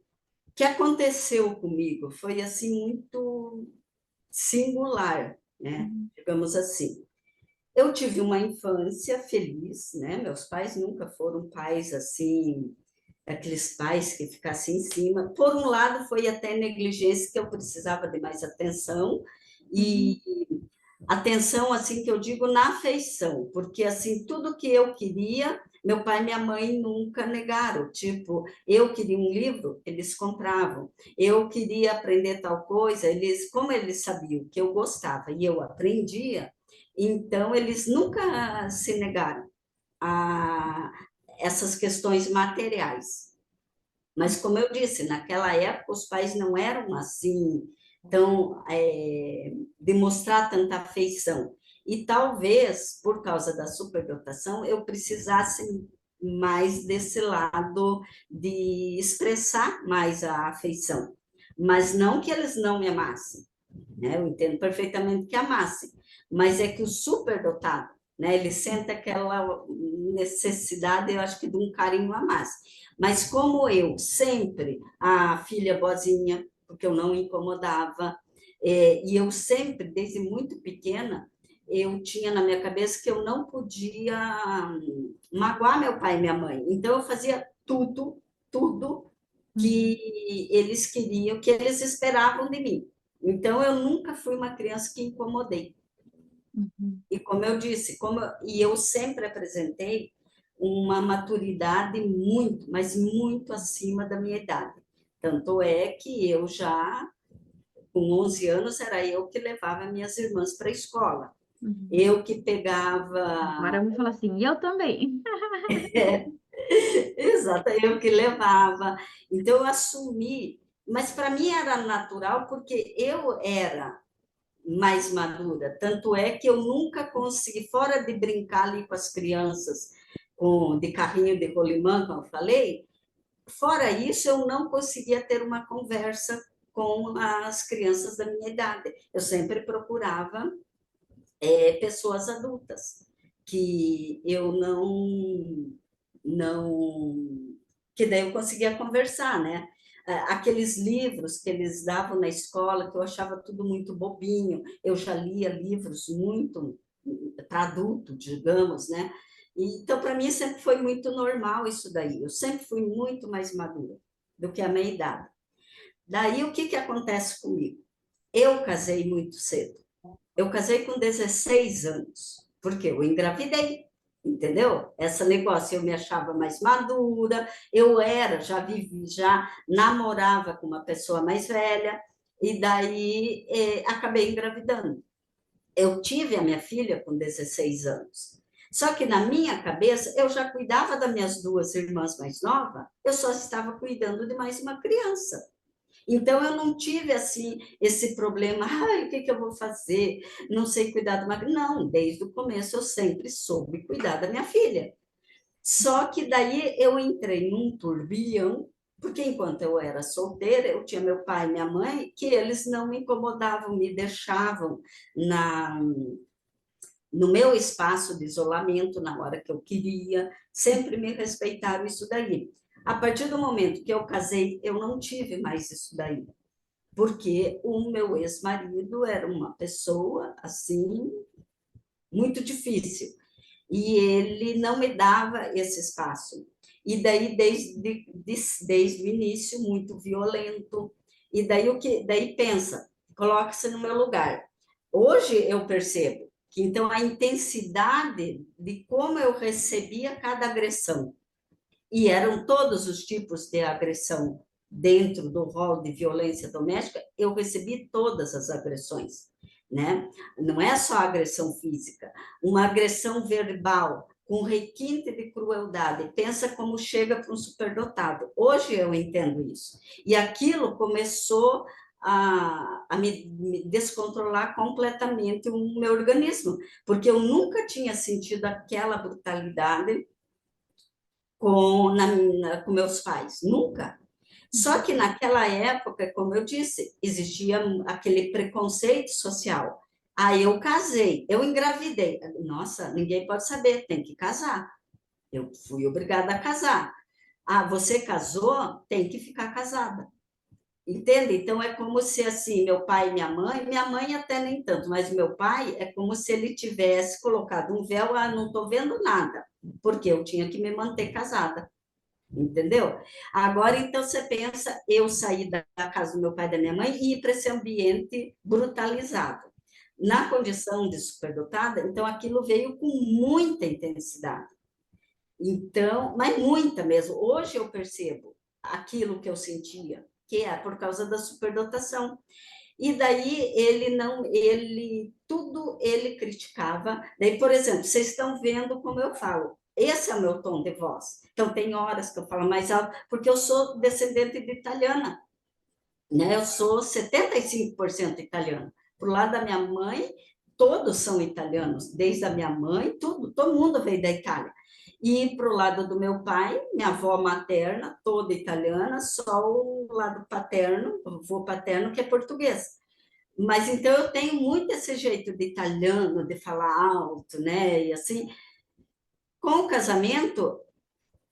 O que aconteceu comigo foi, assim, muito singular, né, Uhum. digamos assim. Eu tive uma infância feliz, né, meus pais nunca foram pais, assim, aqueles pais que ficassem em cima. Por um lado, foi até negligência, que eu precisava de mais atenção, Uhum. e atenção, assim, que eu digo na afeição, porque, assim, tudo que eu queria, meu pai e minha mãe nunca negaram. Tipo, eu queria um livro, eles compravam. Eu queria aprender tal coisa, como eles sabiam que eu gostava e eu aprendia, então eles nunca se negaram a essas questões materiais. Mas, como eu disse, naquela época os pais não eram assim, tão, demonstrar tanta afeição. E talvez, por causa da superdotação, eu precisasse mais desse lado de expressar mais a afeição. Mas não que eles não me amassem, né? Eu entendo perfeitamente que amassem, mas é que o superdotado, né? Ele sente aquela necessidade, eu acho que de um carinho a mais. Mas como eu sempre, a filha boazinha, porque eu não incomodava, e eu sempre, desde muito pequena, eu tinha na minha cabeça que eu não podia magoar meu pai e minha mãe. Então eu fazia tudo, tudo Uhum. que eles queriam, que eles esperavam de mim. Então, eu nunca fui uma criança que incomodei. Uhum. E como eu disse, e eu sempre apresentei uma maturidade muito, mas muito acima da minha idade. Tanto é que eu já, com 11 anos, era eu que levava minhas irmãs para a escola. Uhum. Eu que Agora pegava. eu vou falar assim, e eu também. Exato, eu que levava. Então, eu assumi. Mas para mim era natural, porque eu era mais madura. Tanto é que eu nunca consegui, fora de brincar ali com as crianças, de carrinho de rolimã, como eu falei, fora isso, eu não conseguia ter uma conversa com as crianças da minha idade. Eu sempre procurava pessoas adultas, que eu não, que daí eu conseguia conversar, né? Aqueles livros que eles davam na escola, que eu achava tudo muito bobinho, eu já lia livros muito para adulto, digamos, né? Então, para mim, sempre foi muito normal isso daí. Eu sempre fui muito mais madura do que a minha idade. Daí, o que acontece comigo? Eu casei muito cedo. Eu casei com 16 anos, porque eu engravidei, entendeu? Esse negócio, eu me achava mais madura, eu era, já vivi, já namorava com uma pessoa mais velha, e daí acabei engravidando. Eu tive a minha filha com 16 anos. Só que na minha cabeça, eu já cuidava das minhas duas irmãs mais novas, eu só estava cuidando de mais uma criança. Então, eu não tive, assim, esse problema, ai, o que que eu vou fazer? Não sei cuidar de uma... Não, desde o começo eu sempre soube cuidar da minha filha. Só que daí eu entrei num turbilhão, porque enquanto eu era solteira, eu tinha meu pai e minha mãe, que eles não me incomodavam, me deixavam na, no meu espaço de isolamento, na hora que eu queria, sempre me respeitaram isso daí. A partir do momento que eu casei, eu não tive mais isso daí, porque o meu ex-marido era uma pessoa, assim, muito difícil, e ele não me dava esse espaço. E daí, desde o início, muito violento. E daí, daí pensa, coloca-se no meu lugar. Hoje eu percebo que, então, a intensidade de como eu recebia cada agressão, e eram todos os tipos de agressão dentro do rol de violência doméstica, eu recebi todas as agressões, né? Não é só agressão física, uma agressão verbal com requinte de crueldade. Pensa como chega para um superdotado. Hoje eu entendo isso. E aquilo começou a me descontrolar completamente o meu organismo, porque eu nunca tinha sentido aquela brutalidade com meus pais, nunca. Só que naquela época, como eu disse, existia aquele preconceito social. Aí eu casei, eu engravidei. Nossa, ninguém pode saber, tem que casar. Eu fui obrigada a casar. Ah, você casou, tem que ficar casada. Entende? Então é como se assim, meu pai e minha mãe até nem tanto, mas meu pai é como se ele tivesse colocado um véu, ah, não estou vendo nada, porque eu tinha que me manter casada. Entendeu? Agora, então, você pensa, eu sair da casa do meu pai e da minha mãe e ir para esse ambiente brutalizado. Na condição de superdotada, então aquilo veio com muita intensidade. Então, mas muita mesmo. Hoje eu percebo aquilo que eu sentia, que é por causa da superdotação. E daí ele não, ele tudo ele criticava. Daí, por exemplo, vocês estão vendo como eu falo. Esse é o meu tom de voz. Então tem horas que eu falo mais alto, porque eu sou descendente de italiana, né? Eu sou 75% italiana. Por lado da minha mãe, todos são italianos, desde a minha mãe, tudo, todo mundo veio da Itália. E para o lado do meu pai, minha avó materna, toda italiana, só o lado paterno, o avô paterno, que é português. Mas então eu tenho muito esse jeito de italiano, de falar alto, né? E assim, com o casamento,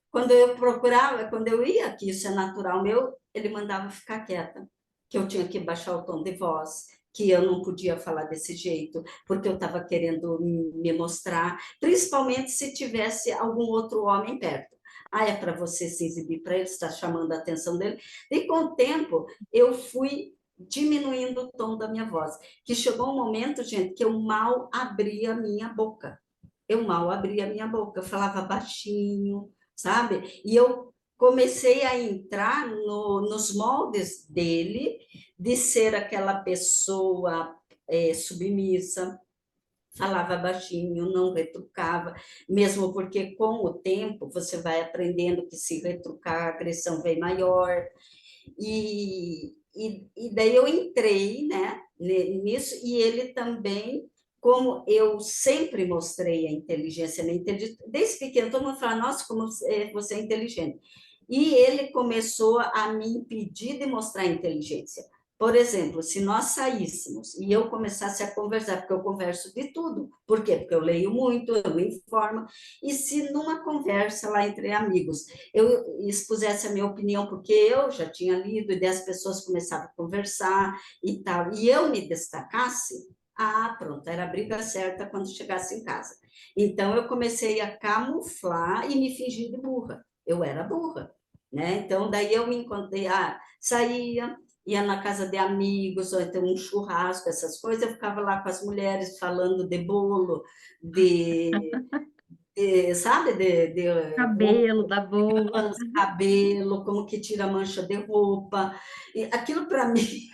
quando eu procurava, quando eu ia, que isso é natural meu, ele mandava ficar quieta, que eu tinha que baixar o tom de voz, que eu não podia falar desse jeito, porque eu estava querendo me mostrar, principalmente se tivesse algum outro homem perto. Ah, é para você se exibir para ele, está chamando a atenção dele. E com o tempo, eu fui diminuindo o tom da minha voz, que chegou um momento, gente, que eu mal abria a minha boca. Eu mal abria a minha boca, eu falava baixinho, sabe? E eu comecei a entrar nos moldes dele, de ser aquela pessoa submissa, falava baixinho, não retrucava, mesmo porque com o tempo você vai aprendendo que se retrucar a agressão vem maior, e daí eu entrei, né, nisso, e ele também, como eu sempre mostrei a inteligência, desde pequeno, todo mundo fala, nossa, como você é inteligente. E ele começou a me impedir de mostrar inteligência. Por exemplo, se nós saíssemos e eu começasse a conversar, porque eu converso de tudo, por quê? Porque eu leio muito, eu me informo, e se numa conversa lá entre amigos eu expusesse a minha opinião, porque eu já tinha lido, e 10 pessoas começavam a conversar e tal, e eu me destacasse, Ah, pronto, era a briga certa quando chegasse em casa. Então, eu comecei a camuflar e me fingir de burra. Eu era burra, né? Então, daí eu me encontrei, saía, ia na casa de amigos, ou então um churrasco, essas coisas, eu ficava lá com as mulheres falando de bolo, sabe, de Cabelo da boa. cabelo, como que tira mancha de roupa. E aquilo para mim,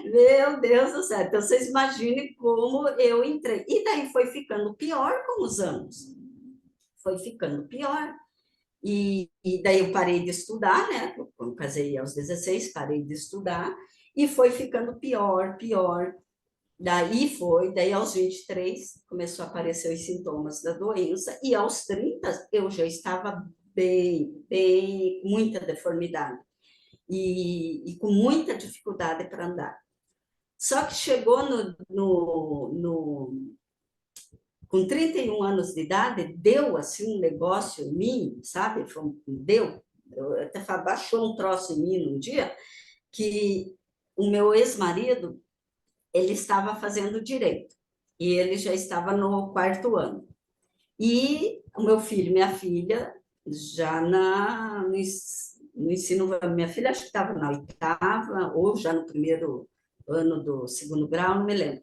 meu Deus do céu. Então, vocês imaginem como eu entrei. E daí foi ficando pior com os anos. Foi ficando pior. E daí eu parei de estudar, né? Quando casei aos 16, parei de estudar. E foi ficando pior, pior. Daí aos 23, começou a aparecer os sintomas da doença. E aos 30, eu já estava bem, bem, muita deformidade. E com muita dificuldade para andar. Só que chegou com 31 anos de idade, deu assim um negócio em mim, sabe? Deu. Eu até falo, baixou um troço em mim num dia, que o meu ex-marido, ele estava fazendo direito, e ele já estava no quarto ano. E o meu filho, minha filha, já no ensino, minha filha acho que estava na oitava, ou já no primeiro ano do segundo grau, não me lembro.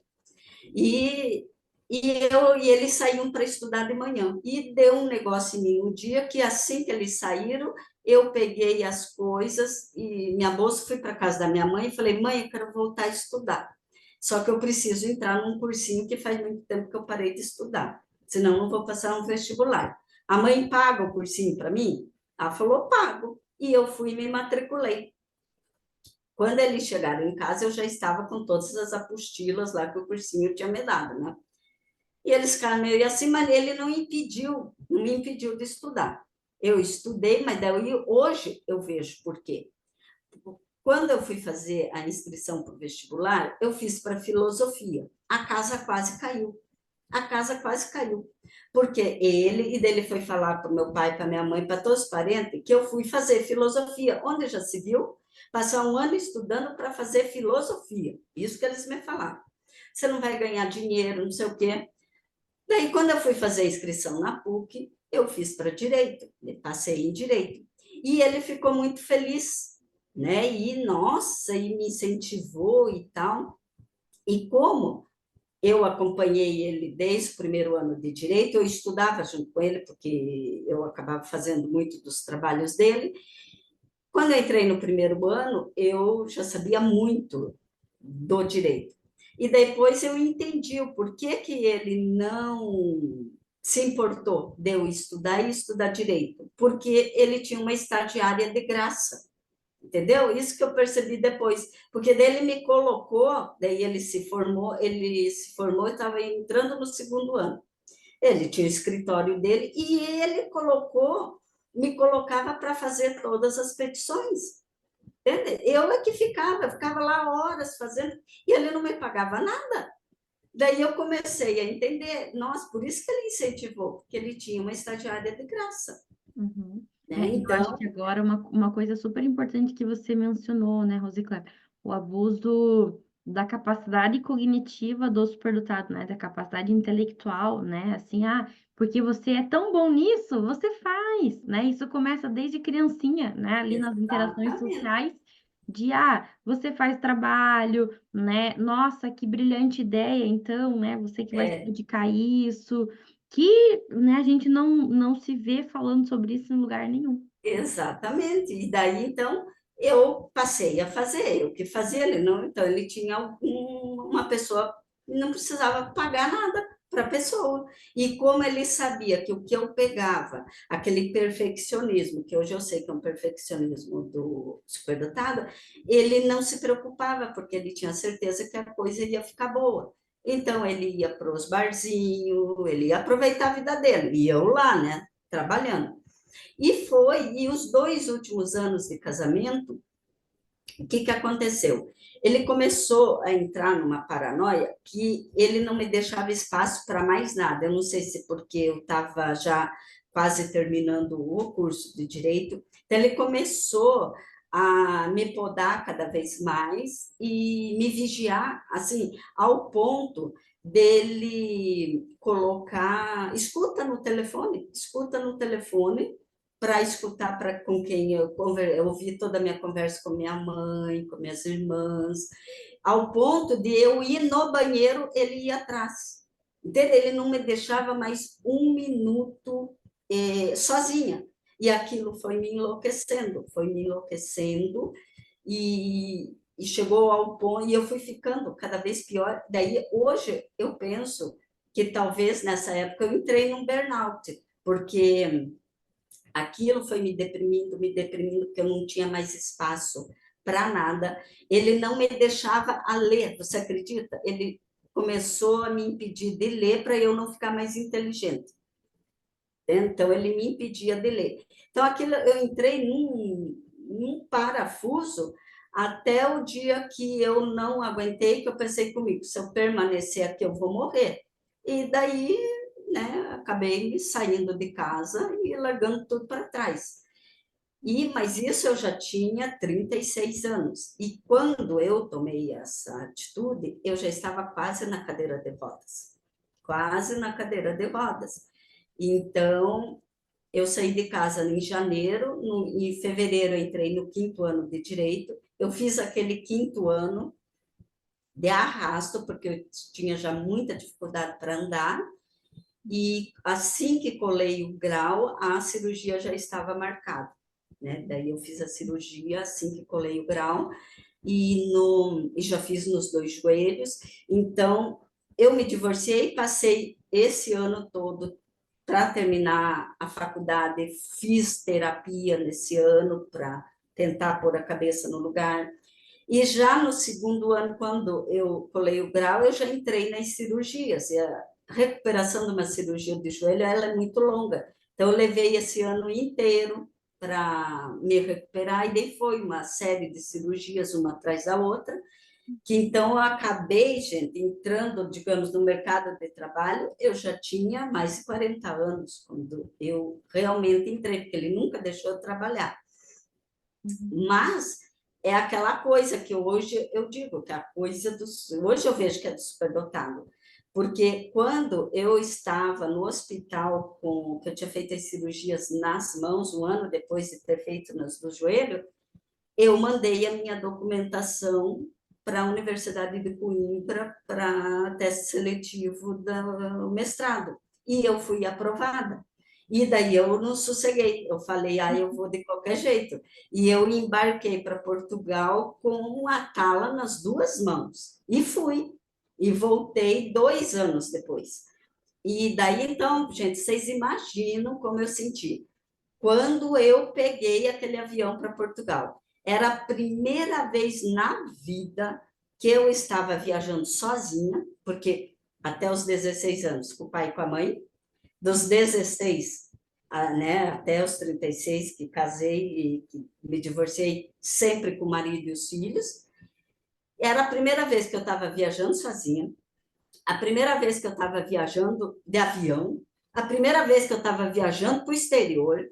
E, e eles saíam para estudar de manhã. E deu um negócio em mim um dia que, assim que eles saíram, eu peguei as coisas e minha bolsa, fui para casa da minha mãe e falei, mãe, eu quero voltar a estudar. Só que eu preciso entrar num cursinho que faz muito tempo que eu parei de estudar, senão não vou passar um vestibular. A mãe paga o cursinho para mim? Ela falou, pago. E eu fui e me matriculei. Quando eles chegaram em casa, eu já estava com todas as apostilas lá que o cursinho tinha me dado, né? E eles ficaram meio assim, mas ele não me impediu de estudar. Eu estudei, mas daí hoje eu vejo por quê. Quando eu fui fazer a inscrição para o vestibular, eu fiz para filosofia. A casa quase caiu. A casa quase caiu. Porque ele, e dele foi falar para o meu pai, para minha mãe, para todos os parentes, que eu fui fazer filosofia. Onde já se viu? Passar um ano estudando para fazer filosofia. Isso que eles me falaram. Você não vai ganhar dinheiro, não sei o quê. Daí, quando eu fui fazer a inscrição na PUC, eu fiz para direito, passei em direito. E ele ficou muito feliz, né? E, nossa, e me incentivou e tal. E como eu acompanhei ele desde o primeiro ano de direito, eu estudava junto com ele, porque eu acabava fazendo muito dos trabalhos dele. Quando eu entrei no primeiro ano, eu já sabia muito do direito. E depois eu entendi o porquê que ele não se importou de eu estudar e estudar direito, porque ele tinha uma estagiária de graça, entendeu? Isso que eu percebi depois, porque daí ele me colocou, daí ele se formou e estava entrando no segundo ano. Ele tinha o escritório dele e ele me colocava para fazer todas as petições. Entende? Eu é que ficava lá horas fazendo, e ele não me pagava nada. Daí eu comecei a entender, nossa, por isso que ele incentivou, porque ele tinha uma estagiária de graça. Uhum. Né? É, eu acho Então, que agora uma coisa super importante que você mencionou, né, Rosicler, o abuso da capacidade cognitiva do superdotado, né, da capacidade intelectual, né, assim, porque você é tão bom nisso, você faz, né, isso começa desde criancinha, né, ali nas interações exatamente, sociais, você faz trabalho, né, nossa, que brilhante ideia, então, né, você que vai se é, dedicar a isso, que, né, a gente não se vê falando sobre isso em lugar nenhum. exatamente. E daí, então, eu passei a fazer, eu que fazia ele, não, então ele tinha uma pessoa, não precisava pagar nada para a pessoa. E como ele sabia que o que eu pegava, aquele perfeccionismo, que hoje eu sei que é um perfeccionismo do superdotado, ele não se preocupava, porque ele tinha certeza que a coisa ia ficar boa. Então, ele ia para os barzinhos, ele ia aproveitar a vida dele, e eu lá, né, trabalhando. E os 2 últimos anos de casamento, o que aconteceu? Ele começou a entrar numa paranoia que ele não me deixava espaço para mais nada. Eu não sei se porque eu estava já quase terminando o curso de direito. Então, ele começou a me podar cada vez mais e me vigiar, assim, ao ponto dele colocar, escuta no telefone, para escutar para com quem eu ouvi toda a minha conversa com minha mãe, com minhas irmãs, ao ponto de eu ir no banheiro, ele ia atrás. Entende? Ele não me deixava mais um minuto sozinha. E aquilo foi me enlouquecendo, e chegou ao ponto, e eu fui ficando cada vez pior. Daí, hoje, eu penso que talvez nessa época eu entrei num burnout, porque aquilo foi me deprimindo, porque eu não tinha mais espaço para nada. Ele não me deixava a ler, você acredita? Ele começou a me impedir de ler para eu não ficar mais inteligente. Então, ele me impedia de ler. Então, aquilo, eu entrei num parafuso até o dia que eu não aguentei, que eu pensei comigo, se eu permanecer aqui, eu vou morrer. E daí, né, acabei saindo de casa e largando tudo para trás. Mas isso eu já tinha 36 anos. E quando eu tomei essa atitude, eu já estava quase na cadeira de rodas. Quase na cadeira de rodas. Então, eu saí de casa em janeiro, em fevereiro eu entrei no 5º ano de Direito, eu fiz aquele 5º ano de arrasto, porque eu tinha já muita dificuldade para andar, e assim que colei o grau, a cirurgia já estava marcada, né? Daí eu fiz a cirurgia assim que colei o grau, e já fiz nos 2 joelhos, então eu me divorciei, passei esse ano todo para terminar a faculdade, fiz terapia nesse ano para tentar pôr a cabeça no lugar. E já no 2º ano, quando eu colei o grau, eu já entrei nas cirurgias. E a recuperação de uma cirurgia de joelho, ela é muito longa. Então, eu levei esse ano inteiro para me recuperar, e daí foi uma série de cirurgias, uma atrás da outra, que então eu acabei, gente, entrando, digamos, no mercado de trabalho, eu já tinha mais de 40 anos, quando eu realmente entrei, porque ele nunca deixou de trabalhar. Mas é aquela coisa que hoje eu digo, que é a coisa dos... Hoje eu vejo que é do superdotado, porque quando eu estava no hospital, que eu tinha feito as cirurgias nas mãos, um ano depois de ter feito nas do joelho, eu mandei a minha documentação para a Universidade de Coimbra para teste seletivo do mestrado. E eu fui aprovada. E daí eu não sosseguei, eu falei, eu vou de qualquer jeito. E eu embarquei para Portugal com a tala nas 2 mãos. E fui. E voltei 2 anos depois. E daí, então, gente, vocês imaginam como eu senti. Quando eu peguei aquele avião para Portugal, era a primeira vez na vida que eu estava viajando sozinha, porque até os 16 anos, com o pai e com a mãe, dos 16 né, até os 36, que casei e que me divorciei, sempre com o marido e os filhos, era a primeira vez que eu estava viajando sozinha, a primeira vez que eu estava viajando de avião, a primeira vez que eu estava viajando para o exterior,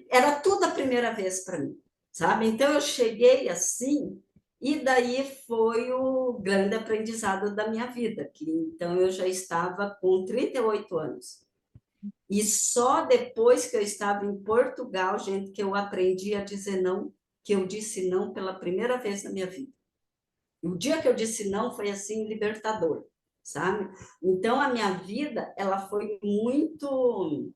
era tudo a primeira vez para mim, sabe? Então eu cheguei assim, e daí foi o grande aprendizado da minha vida, que então eu já estava com 38 anos. E só depois que eu estava em Portugal, gente, que eu aprendi a dizer não, que eu disse não pela primeira vez na minha vida. O dia que eu disse não foi assim libertador, sabe? Então a minha vida, ela foi muito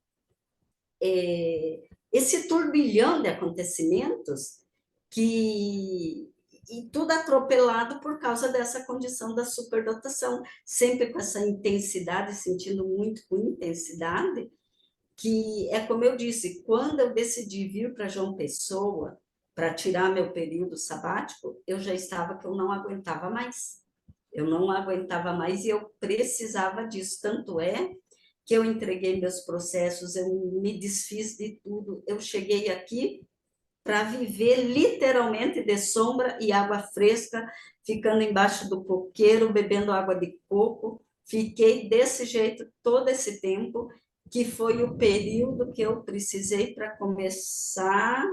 esse turbilhão de acontecimentos e tudo atropelado por causa dessa condição da superdotação, sempre com essa intensidade, sentindo muito com intensidade, que é como eu disse, quando eu decidi vir para João Pessoa para tirar meu período sabático, eu já estava que eu não aguentava mais. Eu não aguentava mais e eu precisava disso. Tanto é que eu entreguei meus processos, eu me desfiz de tudo. Eu cheguei aqui para viver literalmente de sombra e água fresca, ficando embaixo do coqueiro, bebendo água de coco. Fiquei desse jeito todo esse tempo, que foi o período que eu precisei para começar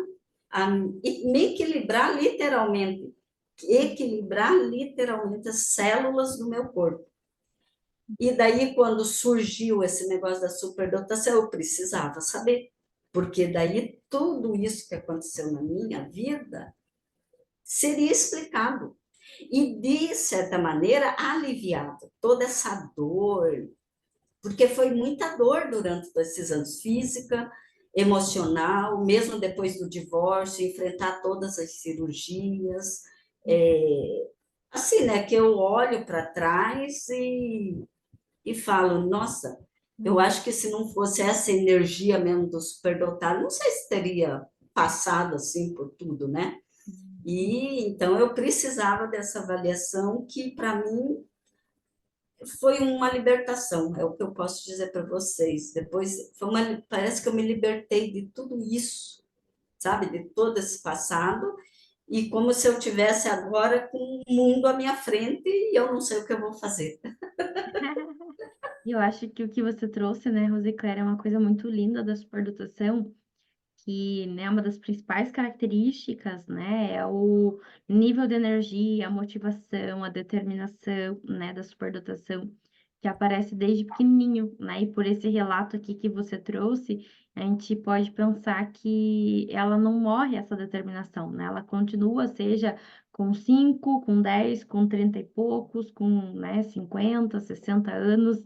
e me equilibrar literalmente as células do meu corpo. E daí, quando surgiu esse negócio da superdotação, eu precisava saber, porque daí tudo isso que aconteceu na minha vida seria explicado. E, de certa maneira, aliviado toda essa dor, porque foi muita dor durante esses anos, física, emocional, mesmo depois do divórcio, enfrentar todas as cirurgias. Assim, né, que eu olho para trás e falo, nossa, eu acho que se não fosse essa energia mesmo do superdotado, não sei se teria passado assim por tudo, né? E então eu precisava dessa avaliação que para mim foi uma libertação, é o que eu posso dizer para vocês. Depois parece que eu me libertei de tudo isso, sabe, de todo esse passado, e como se eu tivesse agora com o mundo à minha frente e eu não sei o que eu vou fazer. Eu acho que o que você trouxe, né, Rosicléria, é uma coisa muito linda da superdotação, que, né, uma das principais características, né, é o nível de energia, a motivação, a determinação, né, da superdotação, que aparece desde pequenininho, né, e por esse relato aqui que você trouxe, a gente pode pensar que ela não morre, essa determinação, né, ela continua, seja com 5, com 10, com 30 e poucos, com, né, 50, 60 anos,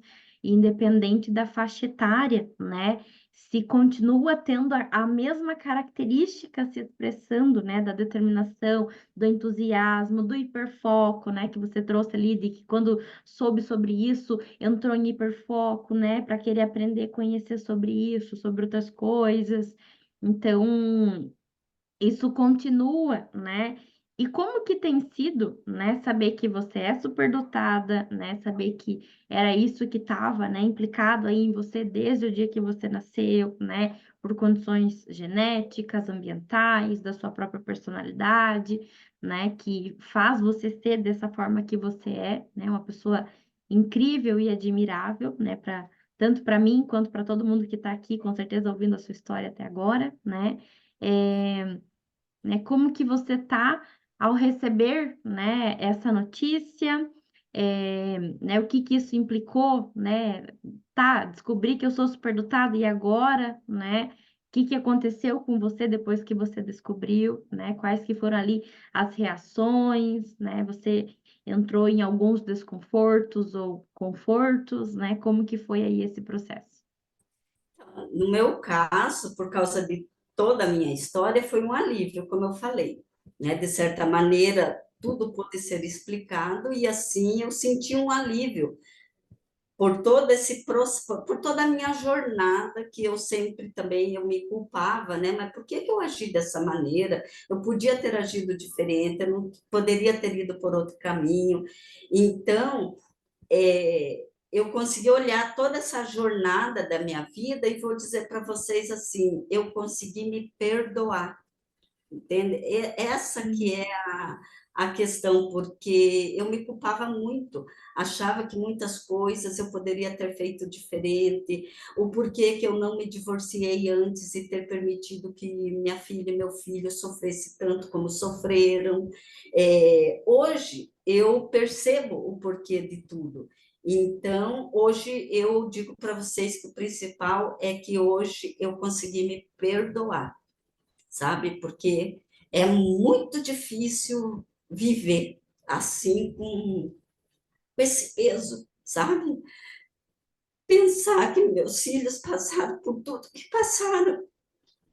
independente da faixa etária, né, se continua tendo a mesma característica se expressando, né, da determinação, do entusiasmo, do hiperfoco, né, que você trouxe ali, de que quando soube sobre isso, entrou em hiperfoco, né, para querer aprender, conhecer sobre isso, sobre outras coisas. Então, isso continua, né? E como que tem sido, né, saber que você é superdotada, né, saber que era isso que estava, né, implicado aí em você desde o dia que você nasceu, né, por condições genéticas, ambientais, da sua própria personalidade, né, que faz você ser dessa forma que você é, né, uma pessoa incrível e admirável, né, para tanto para mim quanto para todo mundo que está aqui, com certeza ouvindo a sua história até agora, né? Né? Como que você tá ao receber, né, essa notícia, né, o que que isso implicou, né? Tá, descobri que eu sou superdotada e agora, né? O que que aconteceu com você depois que você descobriu, né? Quais que foram ali as reações, né? Você entrou em alguns desconfortos ou confortos, né? Como que foi aí esse processo? No meu caso, por causa de toda a minha história, foi um alívio, como eu falei, né? De certa maneira, tudo pôde ser explicado e assim eu senti um alívio por todo por toda a minha jornada, que eu sempre também eu me culpava, né? Mas por que que eu agi dessa maneira? Eu podia ter agido diferente, eu não poderia ter ido por outro caminho. Então, eu consegui olhar toda essa jornada da minha vida e vou dizer para vocês assim, eu consegui me perdoar, entende? Essa que é a questão, porque eu me culpava muito, achava que muitas coisas eu poderia ter feito diferente, o porquê que eu não me divorciei antes e ter permitido que minha filha e meu filho sofressem tanto como sofreram. Hoje eu percebo o porquê de tudo. Então, hoje eu digo para vocês que o principal é que hoje eu consegui me perdoar, sabe? Porque é muito difícil viver assim com esse peso, sabe? Pensar que meus filhos passaram por tudo que passaram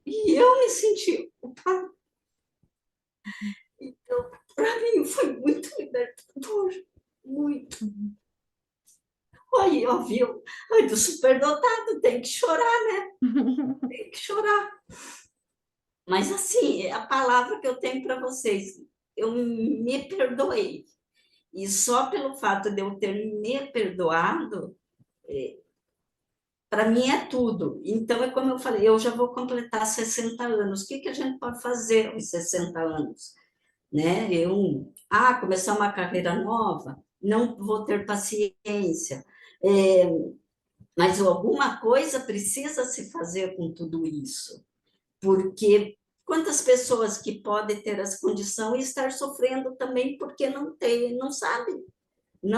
e eu me senti culpada. Então, para mim foi muito libertador, muito. Uhum. Aí, ó, viu? Ai, do superdotado tem que chorar, tem que chorar. Mas assim, a palavra que eu tenho para vocês, eu me perdoei. E só pelo fato de eu ter me perdoado, para mim é tudo. Então, é como eu falei, eu já vou completar 60 anos. O que que a gente pode fazer aos 60 anos? Né? Começar uma carreira nova, não vou ter paciência. É, mas alguma coisa precisa se fazer com tudo isso. Porque quantas pessoas que podem ter essa condição e estar sofrendo também porque não tem, não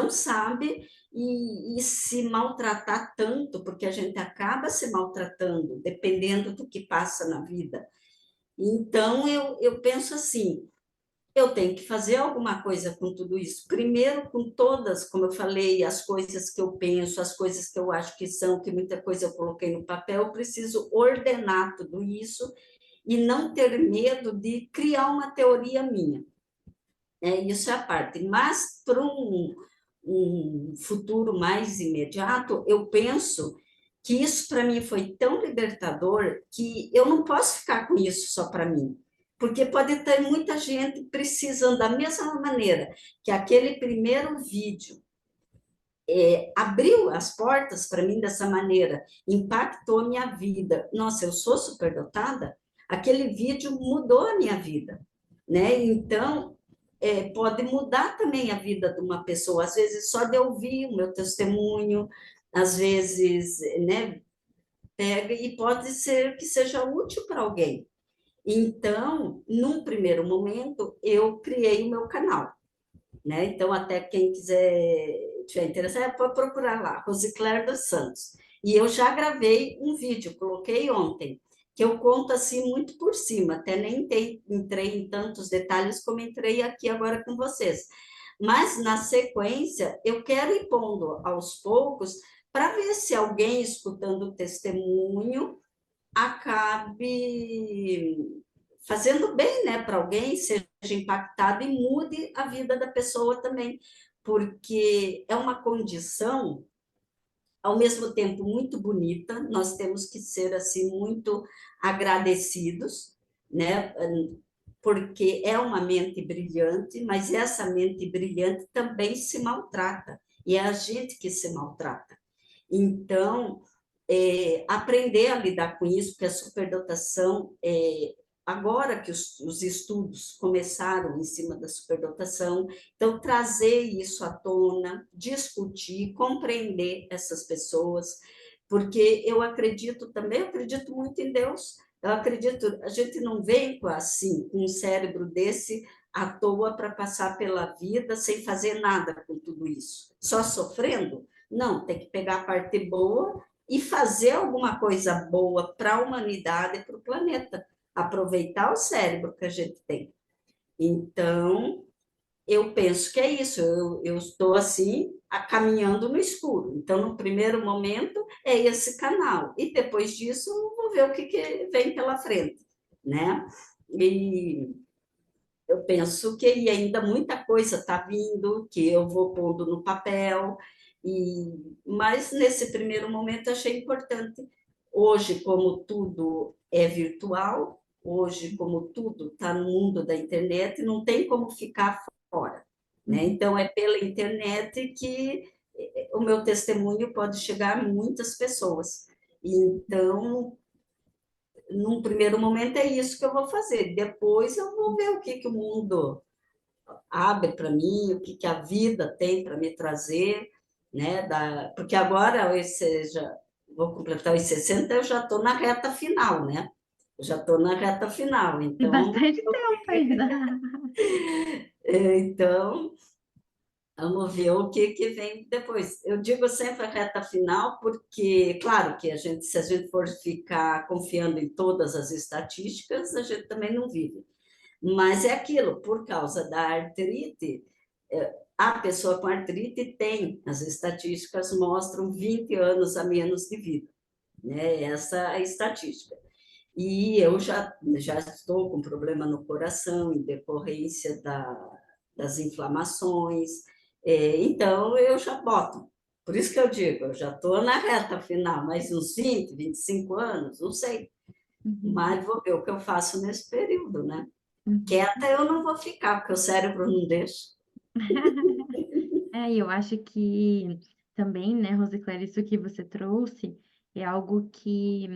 sabe e se maltratar tanto, porque a gente acaba se maltratando, dependendo do que passa na vida. Então, eu penso assim, eu tenho que fazer alguma coisa com tudo isso. Primeiro, com todas, como eu falei, as coisas que eu penso, as coisas que eu acho que são, que muita coisa eu coloquei no papel, eu preciso ordenar tudo isso e não ter medo de criar uma teoria minha. Isso é a parte. Mas, para um futuro mais imediato, eu penso que isso para mim foi tão libertador que eu não posso ficar com isso só para mim, porque pode ter muita gente precisando da mesma maneira que aquele primeiro vídeo abriu as portas para mim dessa maneira, impactou a minha vida. Nossa, eu sou superdotada? Aquele vídeo mudou a minha vida, né? Então, pode mudar também a vida de uma pessoa, às vezes só de ouvir o meu testemunho, às vezes, né, pega e pode ser que seja útil para alguém. Então, num primeiro momento, eu criei o meu canal, né? Então, até quem quiser, tiver interessado, pode procurar lá, Rosicler dos Santos. E eu já gravei um vídeo, coloquei ontem, que eu conto assim muito por cima, até nem entrei em tantos detalhes como entrei aqui agora com vocês. Mas, na sequência, eu quero ir pondo aos poucos para ver se alguém escutando o testemunho acabe fazendo bem, né, para alguém, seja impactado e mude a vida da pessoa também, porque é uma condição ao mesmo tempo muito bonita, nós temos que ser assim muito agradecidos, né? Porque é uma mente brilhante, mas essa mente brilhante também se maltrata, e é a gente que se maltrata. Então, aprender a lidar com isso, porque a superdotação, agora que os estudos começaram em cima da superdotação, então trazer isso à tona, discutir, compreender essas pessoas, porque eu acredito também, eu acredito muito em Deus, eu acredito, a gente não vem assim, com um cérebro desse à toa para passar pela vida sem fazer nada com tudo isso, só sofrendo. Não, tem que pegar a parte boa e fazer alguma coisa boa para a humanidade e para o planeta. Aproveitar o cérebro que a gente tem. Então, eu penso que é isso. Eu estou assim, caminhando no escuro. Então, no primeiro momento, é esse canal. E depois disso, vou ver o que vem pela frente, né? E eu penso que ainda muita coisa está vindo, que eu vou pondo no papel, mas nesse primeiro momento achei importante. Hoje, como tudo é virtual, hoje, como tudo está no mundo da internet, não tem como ficar fora, né? Então, é pela internet que o meu testemunho pode chegar a muitas pessoas. Então, num primeiro momento, é isso que eu vou fazer. Depois, eu vou ver o que o mundo abre para mim, o que a vida tem para me trazer, né? Porque agora, ou seja, vou completar os 60, eu já estou na reta final, né? Eu já estou na reta final, Tem então, bastante tempo ainda. então vamos ver o que vem depois. Eu digo sempre a reta final, porque, claro, que se a gente for ficar confiando em todas as estatísticas, a gente também não vive. Mas é aquilo, por causa da artrite, a pessoa com artrite tem, as estatísticas mostram 20 anos a menos de vida, né? Essa é a estatística. E eu já estou com problema no coração em decorrência das inflamações, então eu já boto. Por isso que eu digo, eu já estou na reta final, mais uns 20, 25 anos, não sei. Mas vou ver o que eu faço nesse período, né? Quieta eu não vou ficar, porque o cérebro não deixa. Eu acho que também, né, Rosicléia, isso que você trouxe é algo que,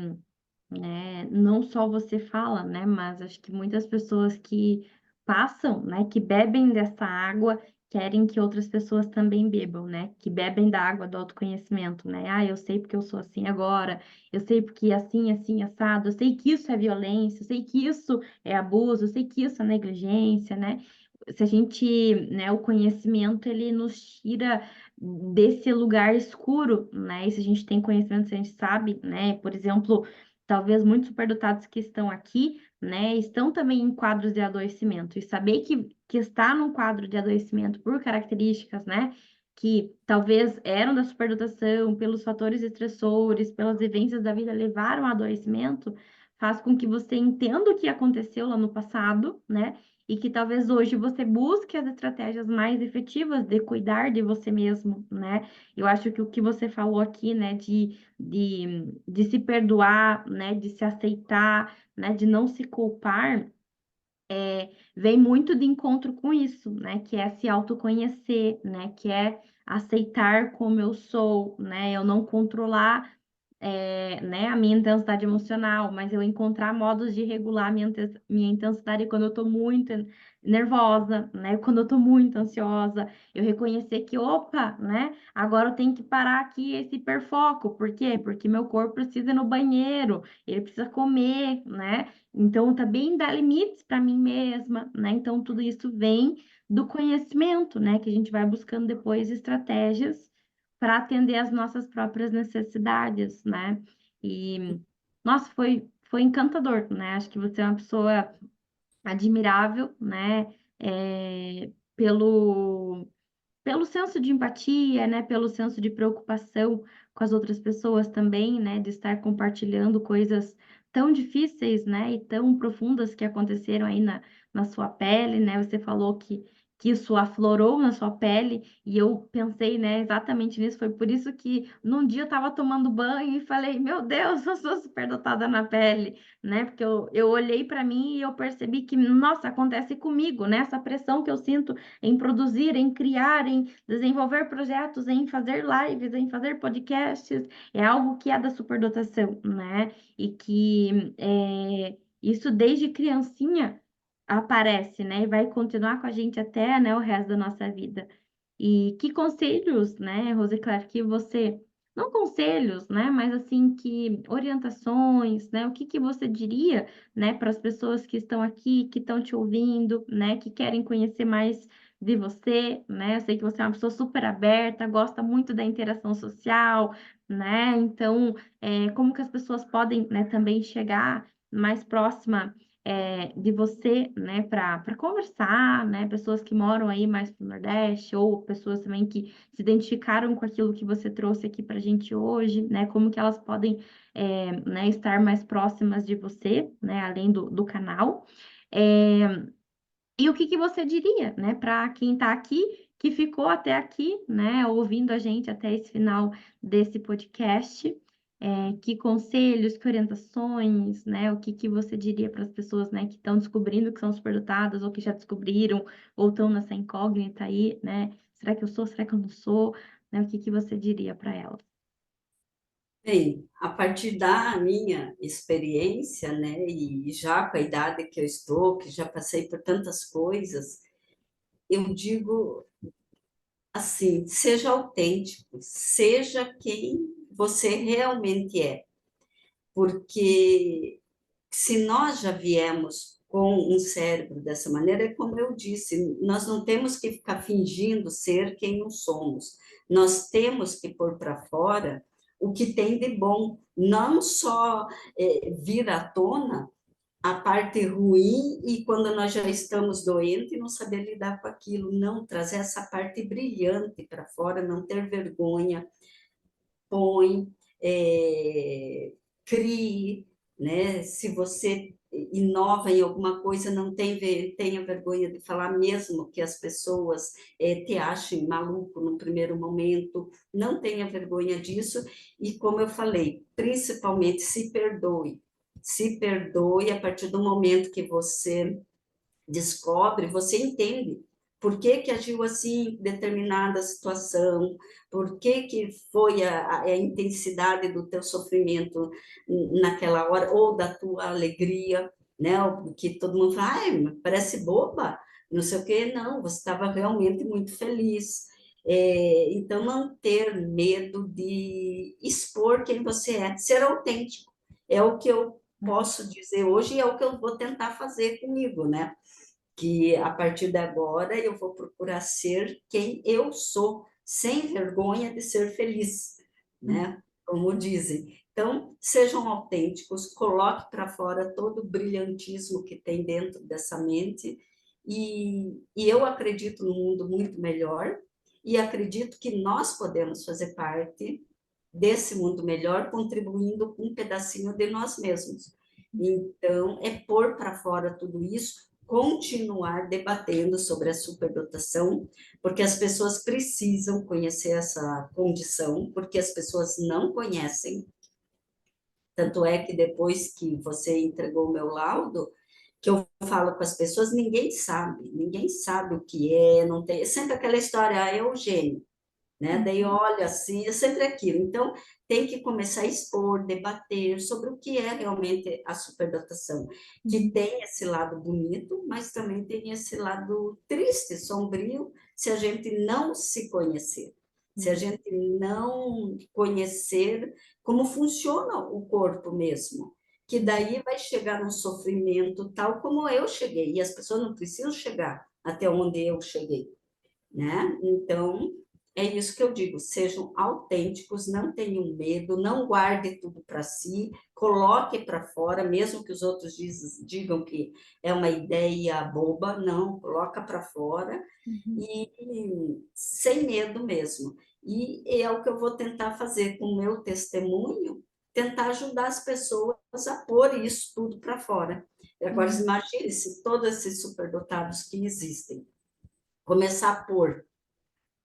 né, não só você fala, né, mas acho que muitas pessoas que passam, né, que bebem dessa água querem que outras pessoas também bebam, né? Que bebem da água do autoconhecimento, né? Ah, eu sei porque eu sou assim agora, eu sei porque assim, assim, assado, eu sei que isso é violência, eu sei que isso é abuso, eu sei que isso é negligência, né? Se a gente, né, o conhecimento, ele nos tira desse lugar escuro, né? E se a gente tem conhecimento, se a gente sabe, né? Por exemplo, talvez muitos superdotados que estão aqui, né, estão também em quadros de adoecimento. E saber que está num quadro de adoecimento por características, né, que talvez eram da superdotação, pelos fatores estressores, pelas vivências da vida levaram ao adoecimento, faz com que você entenda o que aconteceu lá no passado, né, e que talvez hoje você busque as estratégias mais efetivas de cuidar de você mesmo, né? Eu acho que o que você falou aqui, né, de se perdoar, né, de se aceitar, né, de não se culpar, vem muito de encontro com isso, né, que é se autoconhecer, né, que é aceitar como eu sou, né, eu não controlar né, a minha intensidade emocional, mas eu encontrar modos de regular minha intensidade quando eu estou muito nervosa, né, quando eu estou muito ansiosa, eu reconhecer que, opa, né, agora eu tenho que parar aqui esse hiperfoco, por quê? Porque meu corpo precisa ir no banheiro, ele precisa comer, né, então também dá limites para mim mesma, né, então tudo isso vem do conhecimento, né, que a gente vai buscando depois estratégias para atender às nossas próprias necessidades, né? E, nossa, foi encantador, né? Acho que você é uma pessoa admirável, né? Pelo senso de empatia, né? Pelo senso de preocupação com as outras pessoas também, né? De estar compartilhando coisas tão difíceis, né? E tão profundas que aconteceram aí na sua pele, né? Você falou que isso aflorou na sua pele e eu pensei, né? Exatamente nisso. Foi por isso que num dia eu estava tomando banho e falei, meu Deus, eu sou superdotada na pele, né? Porque eu olhei para mim e eu percebi que, nossa, acontece comigo, né? Essa pressão que eu sinto em produzir, em criar, em desenvolver projetos, em fazer lives, em fazer podcasts, é algo que é da superdotação, né? E que isso desde criancinha aparece, né? E vai continuar com a gente até, né, o resto da nossa vida. E que conselhos, né, Rosicler, que você, não conselhos, né, mas assim, que orientações, né, o que que você diria, né, para as pessoas que estão aqui, que estão te ouvindo, né, que querem conhecer mais de você, né, eu sei que você é uma pessoa super aberta, gosta muito da interação social, né, então, como que as pessoas podem, né, também chegar mais próxima de você, né, para conversar, né, pessoas que moram aí mais para o Nordeste, ou pessoas também que se identificaram com aquilo que você trouxe aqui para a gente hoje, né, como que elas podem, né, estar mais próximas de você, né, além do canal. É, e o que que você diria, né, para quem está aqui, que ficou até aqui, né, ouvindo a gente até esse final desse podcast? Que conselhos, que orientações, né, o que que você diria para as pessoas, né, que estão descobrindo que são superdotadas ou que já descobriram ou estão nessa incógnita aí, né? Será que eu sou? Será que eu não sou? Né, o que que você diria para elas? Bem, a partir da minha experiência, né, e já com a idade que eu estou, que já passei por tantas coisas, eu digo assim, seja autêntico, seja quem você realmente é, porque se nós já viemos com um cérebro dessa maneira, é como eu disse, nós não temos que ficar fingindo ser quem não somos. Nós temos que pôr para fora o que tem de bom, não só vir à tona a parte ruim e quando nós já estamos doentes não saber lidar com aquilo, não trazer essa parte brilhante para fora, não ter vergonha, põe, crie, né? Se você inova em alguma coisa, não tenha vergonha de falar, mesmo que as pessoas te achem maluco no primeiro momento, não tenha vergonha disso, e como eu falei, principalmente se perdoe a partir do momento que você descobre, você entende por que que agiu assim em determinada situação, por que que foi a intensidade do teu sofrimento naquela hora, ou da tua alegria. né? O que todo mundo fala, ai, parece boba, não sei o quê. Não, você estava realmente muito feliz. Então, não ter medo de expor quem você é, ser autêntico. É o que eu posso dizer hoje e é o que eu vou tentar fazer comigo, né? Que a partir de agora eu vou procurar ser quem eu sou, sem vergonha de ser feliz, né? Como dizem. Então, sejam autênticos, coloque para fora todo o brilhantismo que tem dentro dessa mente, e eu acredito num mundo muito melhor, e acredito que nós podemos fazer parte desse mundo melhor, contribuindo com um pedacinho de nós mesmos. Então, é pôr para fora tudo isso, continuar debatendo sobre a superdotação, porque as pessoas precisam conhecer essa condição, porque as pessoas não conhecem. Tanto é que depois que você entregou o meu laudo, que eu falo com as pessoas, ninguém sabe o que é, não tem, é sempre aquela história, é o gênio, né? Daí olha assim, é sempre aquilo. Então, tem que começar a expor, debater sobre o que é realmente a superdotação, que tem esse lado bonito, mas também tem esse lado triste, sombrio, se a gente não se conhecer. Se a gente não conhecer como funciona o corpo mesmo, que daí vai chegar num sofrimento tal como eu cheguei, e as pessoas não precisam chegar até onde eu cheguei, né? Então, é isso que eu digo, sejam autênticos, não tenham medo, não guarde tudo para si, coloque para fora, mesmo que os outros digam que é uma ideia boba, não, coloca para fora e sem medo mesmo. E é o que eu vou tentar fazer com o meu testemunho, tentar ajudar as pessoas a pôr isso tudo para fora. Agora, imagine se todos esses superdotados que existem começar a pôr,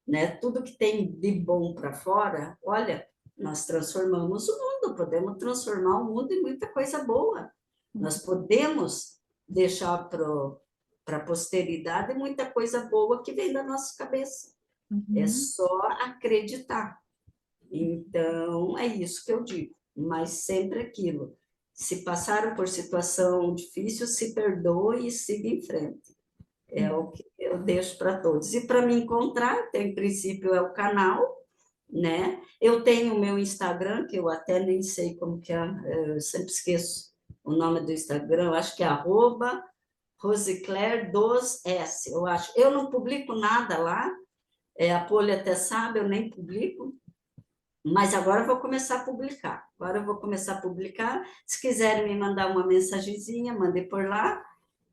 né, tudo que tem de bom para fora, olha, nós transformamos o mundo, podemos transformar o mundo em muita coisa boa. Nós podemos deixar para a posteridade muita coisa boa que vem da nossa cabeça. É só acreditar. Então, é isso que eu digo. Mas sempre aquilo. Se passaram por situação difícil, se perdoe e siga em frente. É o que eu deixo para todos. E para me encontrar, em princípio, é o canal, né? Eu tenho o meu Instagram, que eu até nem sei como que é, eu sempre esqueço o nome do Instagram, eu acho que é @Rosicler dos S, eu acho. Eu não publico nada lá, a Poli até sabe, eu nem publico, mas agora eu vou começar a publicar. Agora eu vou começar a publicar. Se quiserem me mandar uma mensagenzinha, mandei por lá.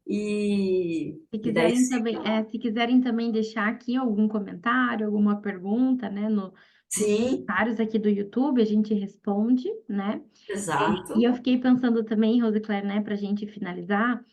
E daí Se quiserem também deixar aqui algum comentário, alguma pergunta, né, nos sim, comentários aqui do YouTube, a gente responde, né? E exato. eu fiquei pensando também, Rosicléia, né, para a gente finalizar,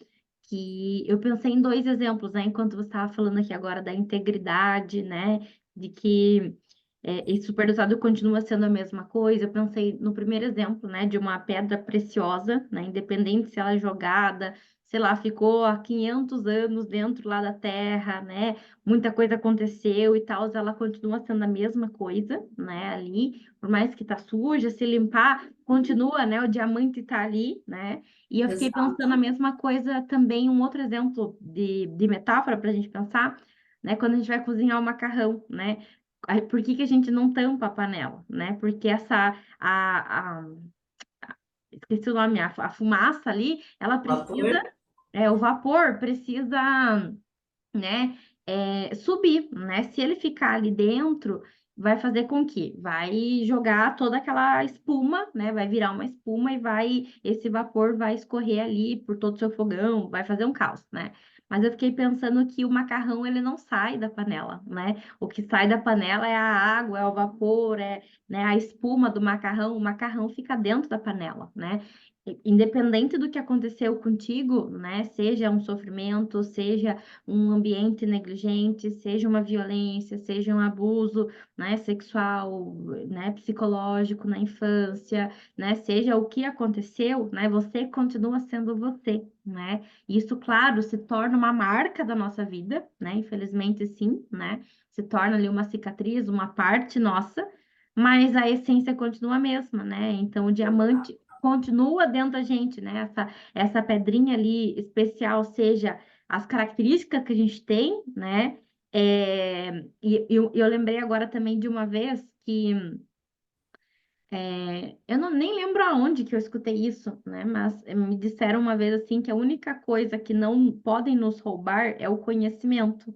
que eu pensei em dois exemplos, né, enquanto você estava falando aqui agora da integridade, né, de que esse superdotado continua sendo a mesma coisa. Eu pensei no primeiro exemplo, né, de uma pedra preciosa, né, independente se ela é jogada, sei lá, ficou há 500 anos dentro lá da terra, né, muita coisa aconteceu e tal, ela continua sendo a mesma coisa, né, ali, por mais que tá suja, se limpar, continua, né, o diamante tá ali, né, e eu fiquei pensando a Exato. mesma coisa também, um outro exemplo de metáfora para a gente pensar, né, quando a gente vai cozinhar o macarrão, né, por que que a gente não tampa a panela, né? Porque esqueci o nome, a fumaça ali, ela precisa, Vapor, o vapor precisa, né, subir, né? Se ele ficar ali dentro, vai fazer com que vai jogar toda aquela espuma, né? Vai virar uma espuma e esse vapor vai escorrer ali por todo o seu fogão, vai fazer um caos, né? Mas eu fiquei pensando que o macarrão ele não sai da panela, né? O que sai da panela é a água, é o vapor, né, a espuma do macarrão. O macarrão fica dentro da panela, né? Independente do que aconteceu contigo, né? Seja um sofrimento, seja um ambiente negligente, seja uma violência, seja um abuso, né, sexual, né, psicológico na infância, né, seja o que aconteceu, né, você continua sendo você, né? Isso, claro, se torna uma marca da nossa vida, né? Infelizmente, sim, né? Se torna ali uma cicatriz, uma parte nossa, mas a essência continua a mesma, né? Então, o diamante continua dentro da gente, né? Essa pedrinha ali especial, seja as características que a gente tem, né? Eu lembrei agora também de uma vez que eu não, nem lembro aonde que eu escutei isso, né? Mas me disseram uma vez assim que a única coisa que não podem nos roubar é o conhecimento,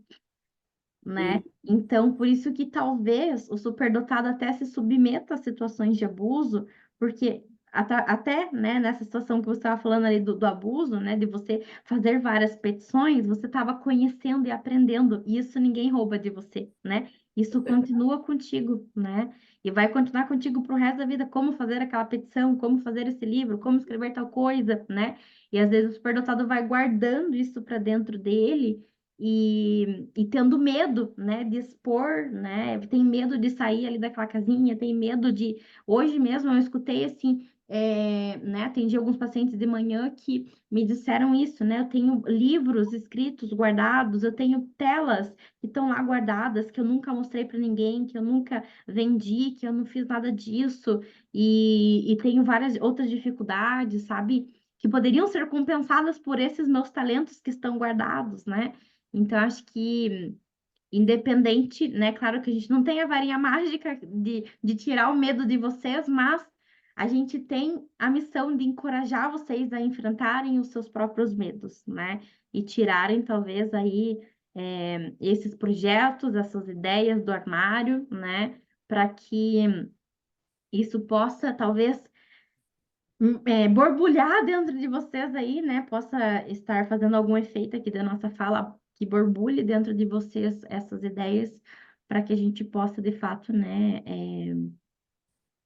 né? Hum, Então, por isso que talvez o superdotado até se submeta a situações de abuso, porque até, né, nessa situação que você estava falando ali do abuso, né, de você fazer várias petições, você estava conhecendo e aprendendo, e isso ninguém rouba de você, né? é Isso verdade. continua contigo, né? E vai continuar contigo pro resto da vida, como fazer aquela petição, como fazer esse livro, como escrever tal coisa, né? E às vezes o superdotado vai guardando isso para dentro dele e tendo medo, né, de expor, né, tem medo de sair ali daquela casinha, tem medo de... Hoje mesmo eu escutei assim, né, atendi alguns pacientes de manhã que me disseram isso, né, eu tenho livros escritos guardados, eu tenho telas que estão lá guardadas, que eu nunca mostrei para ninguém, que eu nunca vendi, que eu não fiz nada disso, e tenho várias outras dificuldades, sabe, que poderiam ser compensadas por esses meus talentos que estão guardados, né? Então, acho que, independente, né? Claro que a gente não tem a varinha mágica de tirar o medo de vocês, mas a gente tem a missão de encorajar vocês a enfrentarem os seus próprios medos, né? E tirarem, talvez, aí, esses projetos, essas ideias do armário, né? Para que isso possa, talvez, borbulhar dentro de vocês aí, né? Possa estar fazendo algum efeito aqui da nossa fala, que borbulhe dentro de vocês essas ideias, para que a gente possa, de fato, né?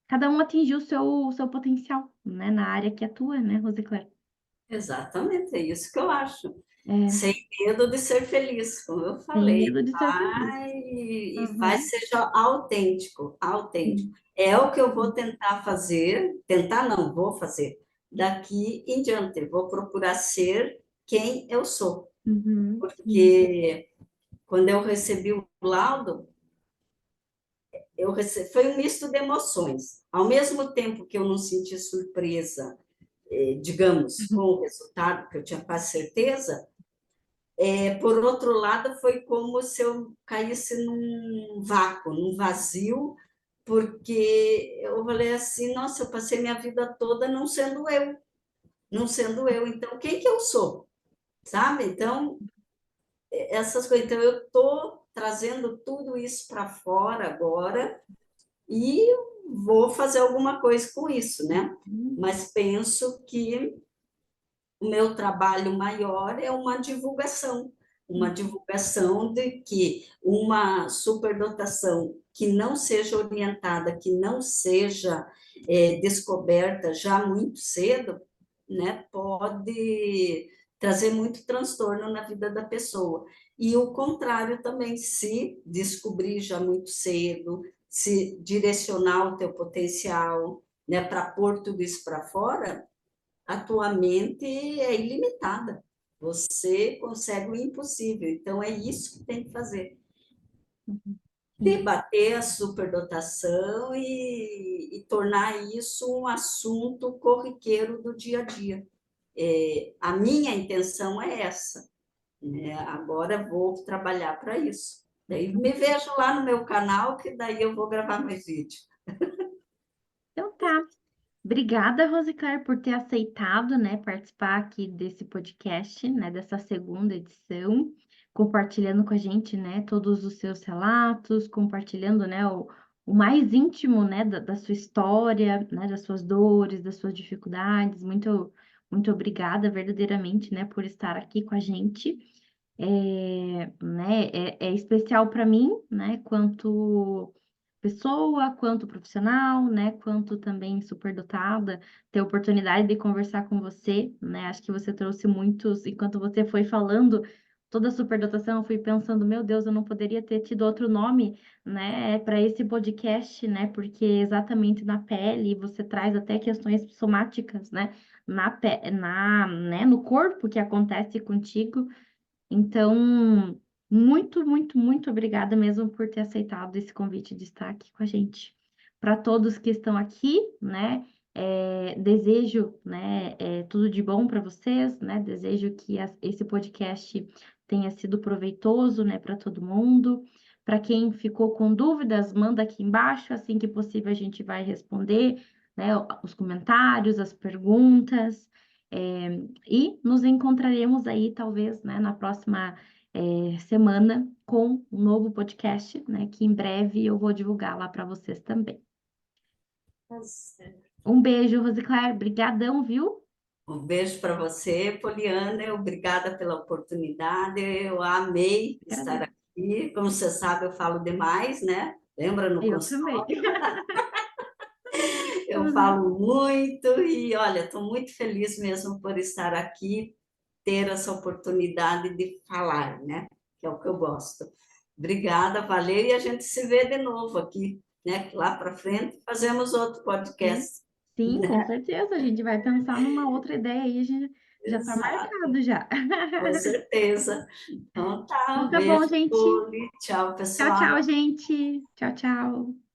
Cada um atingir o seu potencial, né? Na área que atua, né, Rosicler? Exatamente, é isso que eu acho. É, Sem medo de ser feliz, como eu sem falei. medo de ser feliz. Vai e Uhum, faz seja autêntico, autêntico. sim, É o que eu vou sim, tentar fazer, tentar não, vou fazer. Daqui em diante, vou procurar ser quem eu sou. uhum, sim, Porque quando eu recebi o laudo, foi um misto de emoções. Ao mesmo tempo que eu não senti surpresa, digamos, com uhum, o resultado, que eu tinha quase certeza, por outro lado, foi como se eu caísse num vácuo, num vazio, porque eu falei assim, nossa, eu passei minha vida toda não sendo eu, não sendo eu, então quem que eu sou? Sabe? Então, essas coisas, então eu estou trazendo tudo isso para fora agora e vou fazer alguma coisa com isso, né? uhum, Mas penso que o meu trabalho maior é uma divulgação de que uma superdotação que não seja orientada, que não seja descoberta já muito cedo, né, pode trazer muito transtorno na vida da pessoa. E o contrário também, se descobrir já muito cedo, se direcionar o teu potencial, né, para pôr tudo isso para fora, a tua mente é ilimitada. Você consegue o impossível. Então, é isso que tem que fazer. uhum, sim, Debater a superdotação e tornar isso um assunto corriqueiro do dia a dia. A minha intenção é essa. Né? Agora vou trabalhar para isso. Daí me uhum. vejo lá no meu canal, que daí eu vou gravar mais vídeos. Então tá. Obrigada, Rosicler, por ter aceitado, né, participar aqui desse podcast, né, dessa segunda edição, compartilhando com a gente, né, todos os seus relatos, compartilhando, né, o mais íntimo, né, da sua história, né, das suas dores, das suas dificuldades. Muito obrigada, verdadeiramente, né, por estar aqui com a gente. É especial para mim, né, quanto pessoa, quanto profissional, né, quanto também superdotada, ter a oportunidade de conversar com você, né, acho que você trouxe muitos, enquanto você foi falando toda a superdotação, eu fui pensando, meu Deus, eu não poderia ter tido outro nome, né, para esse podcast, né, porque exatamente na pele você traz até questões somáticas, né, né, no corpo que acontece contigo, então, muito obrigada mesmo por ter aceitado esse convite de estar aqui com a gente. Para todos que estão aqui, né? Desejo, né, tudo de bom para vocês, né? Desejo que esse podcast tenha sido proveitoso, né, para todo mundo. Para quem ficou com dúvidas, manda aqui embaixo, assim que possível a gente vai responder, né, os comentários, as perguntas. E nos encontraremos aí, talvez, né, na próxima semana com um novo podcast, né, que em breve eu vou divulgar lá para vocês também. Tá certo. Um beijo, Rosicler. Brigadão, viu? Um beijo para você, Poliana. Obrigada pela oportunidade. Eu amei estar Agradeço. aqui. Como você sabe, eu falo demais, né? Lembra no Eu também. consultório? Eu falo muito e, olha, estou muito feliz mesmo por estar aqui, ter essa oportunidade de falar, né? Que é o que eu gosto. Obrigada, valeu, e a gente se vê de novo aqui, né? Lá para frente fazemos outro Sim, podcast, sim, com né? certeza. A gente vai pensar numa outra ideia aí, a gente já está Exato, marcado já. com certeza. Então tá, Então um tá bom, beijo, gente. Poli. Tchau, Tchau, tchau, pessoal. gente. Tchau, tchau.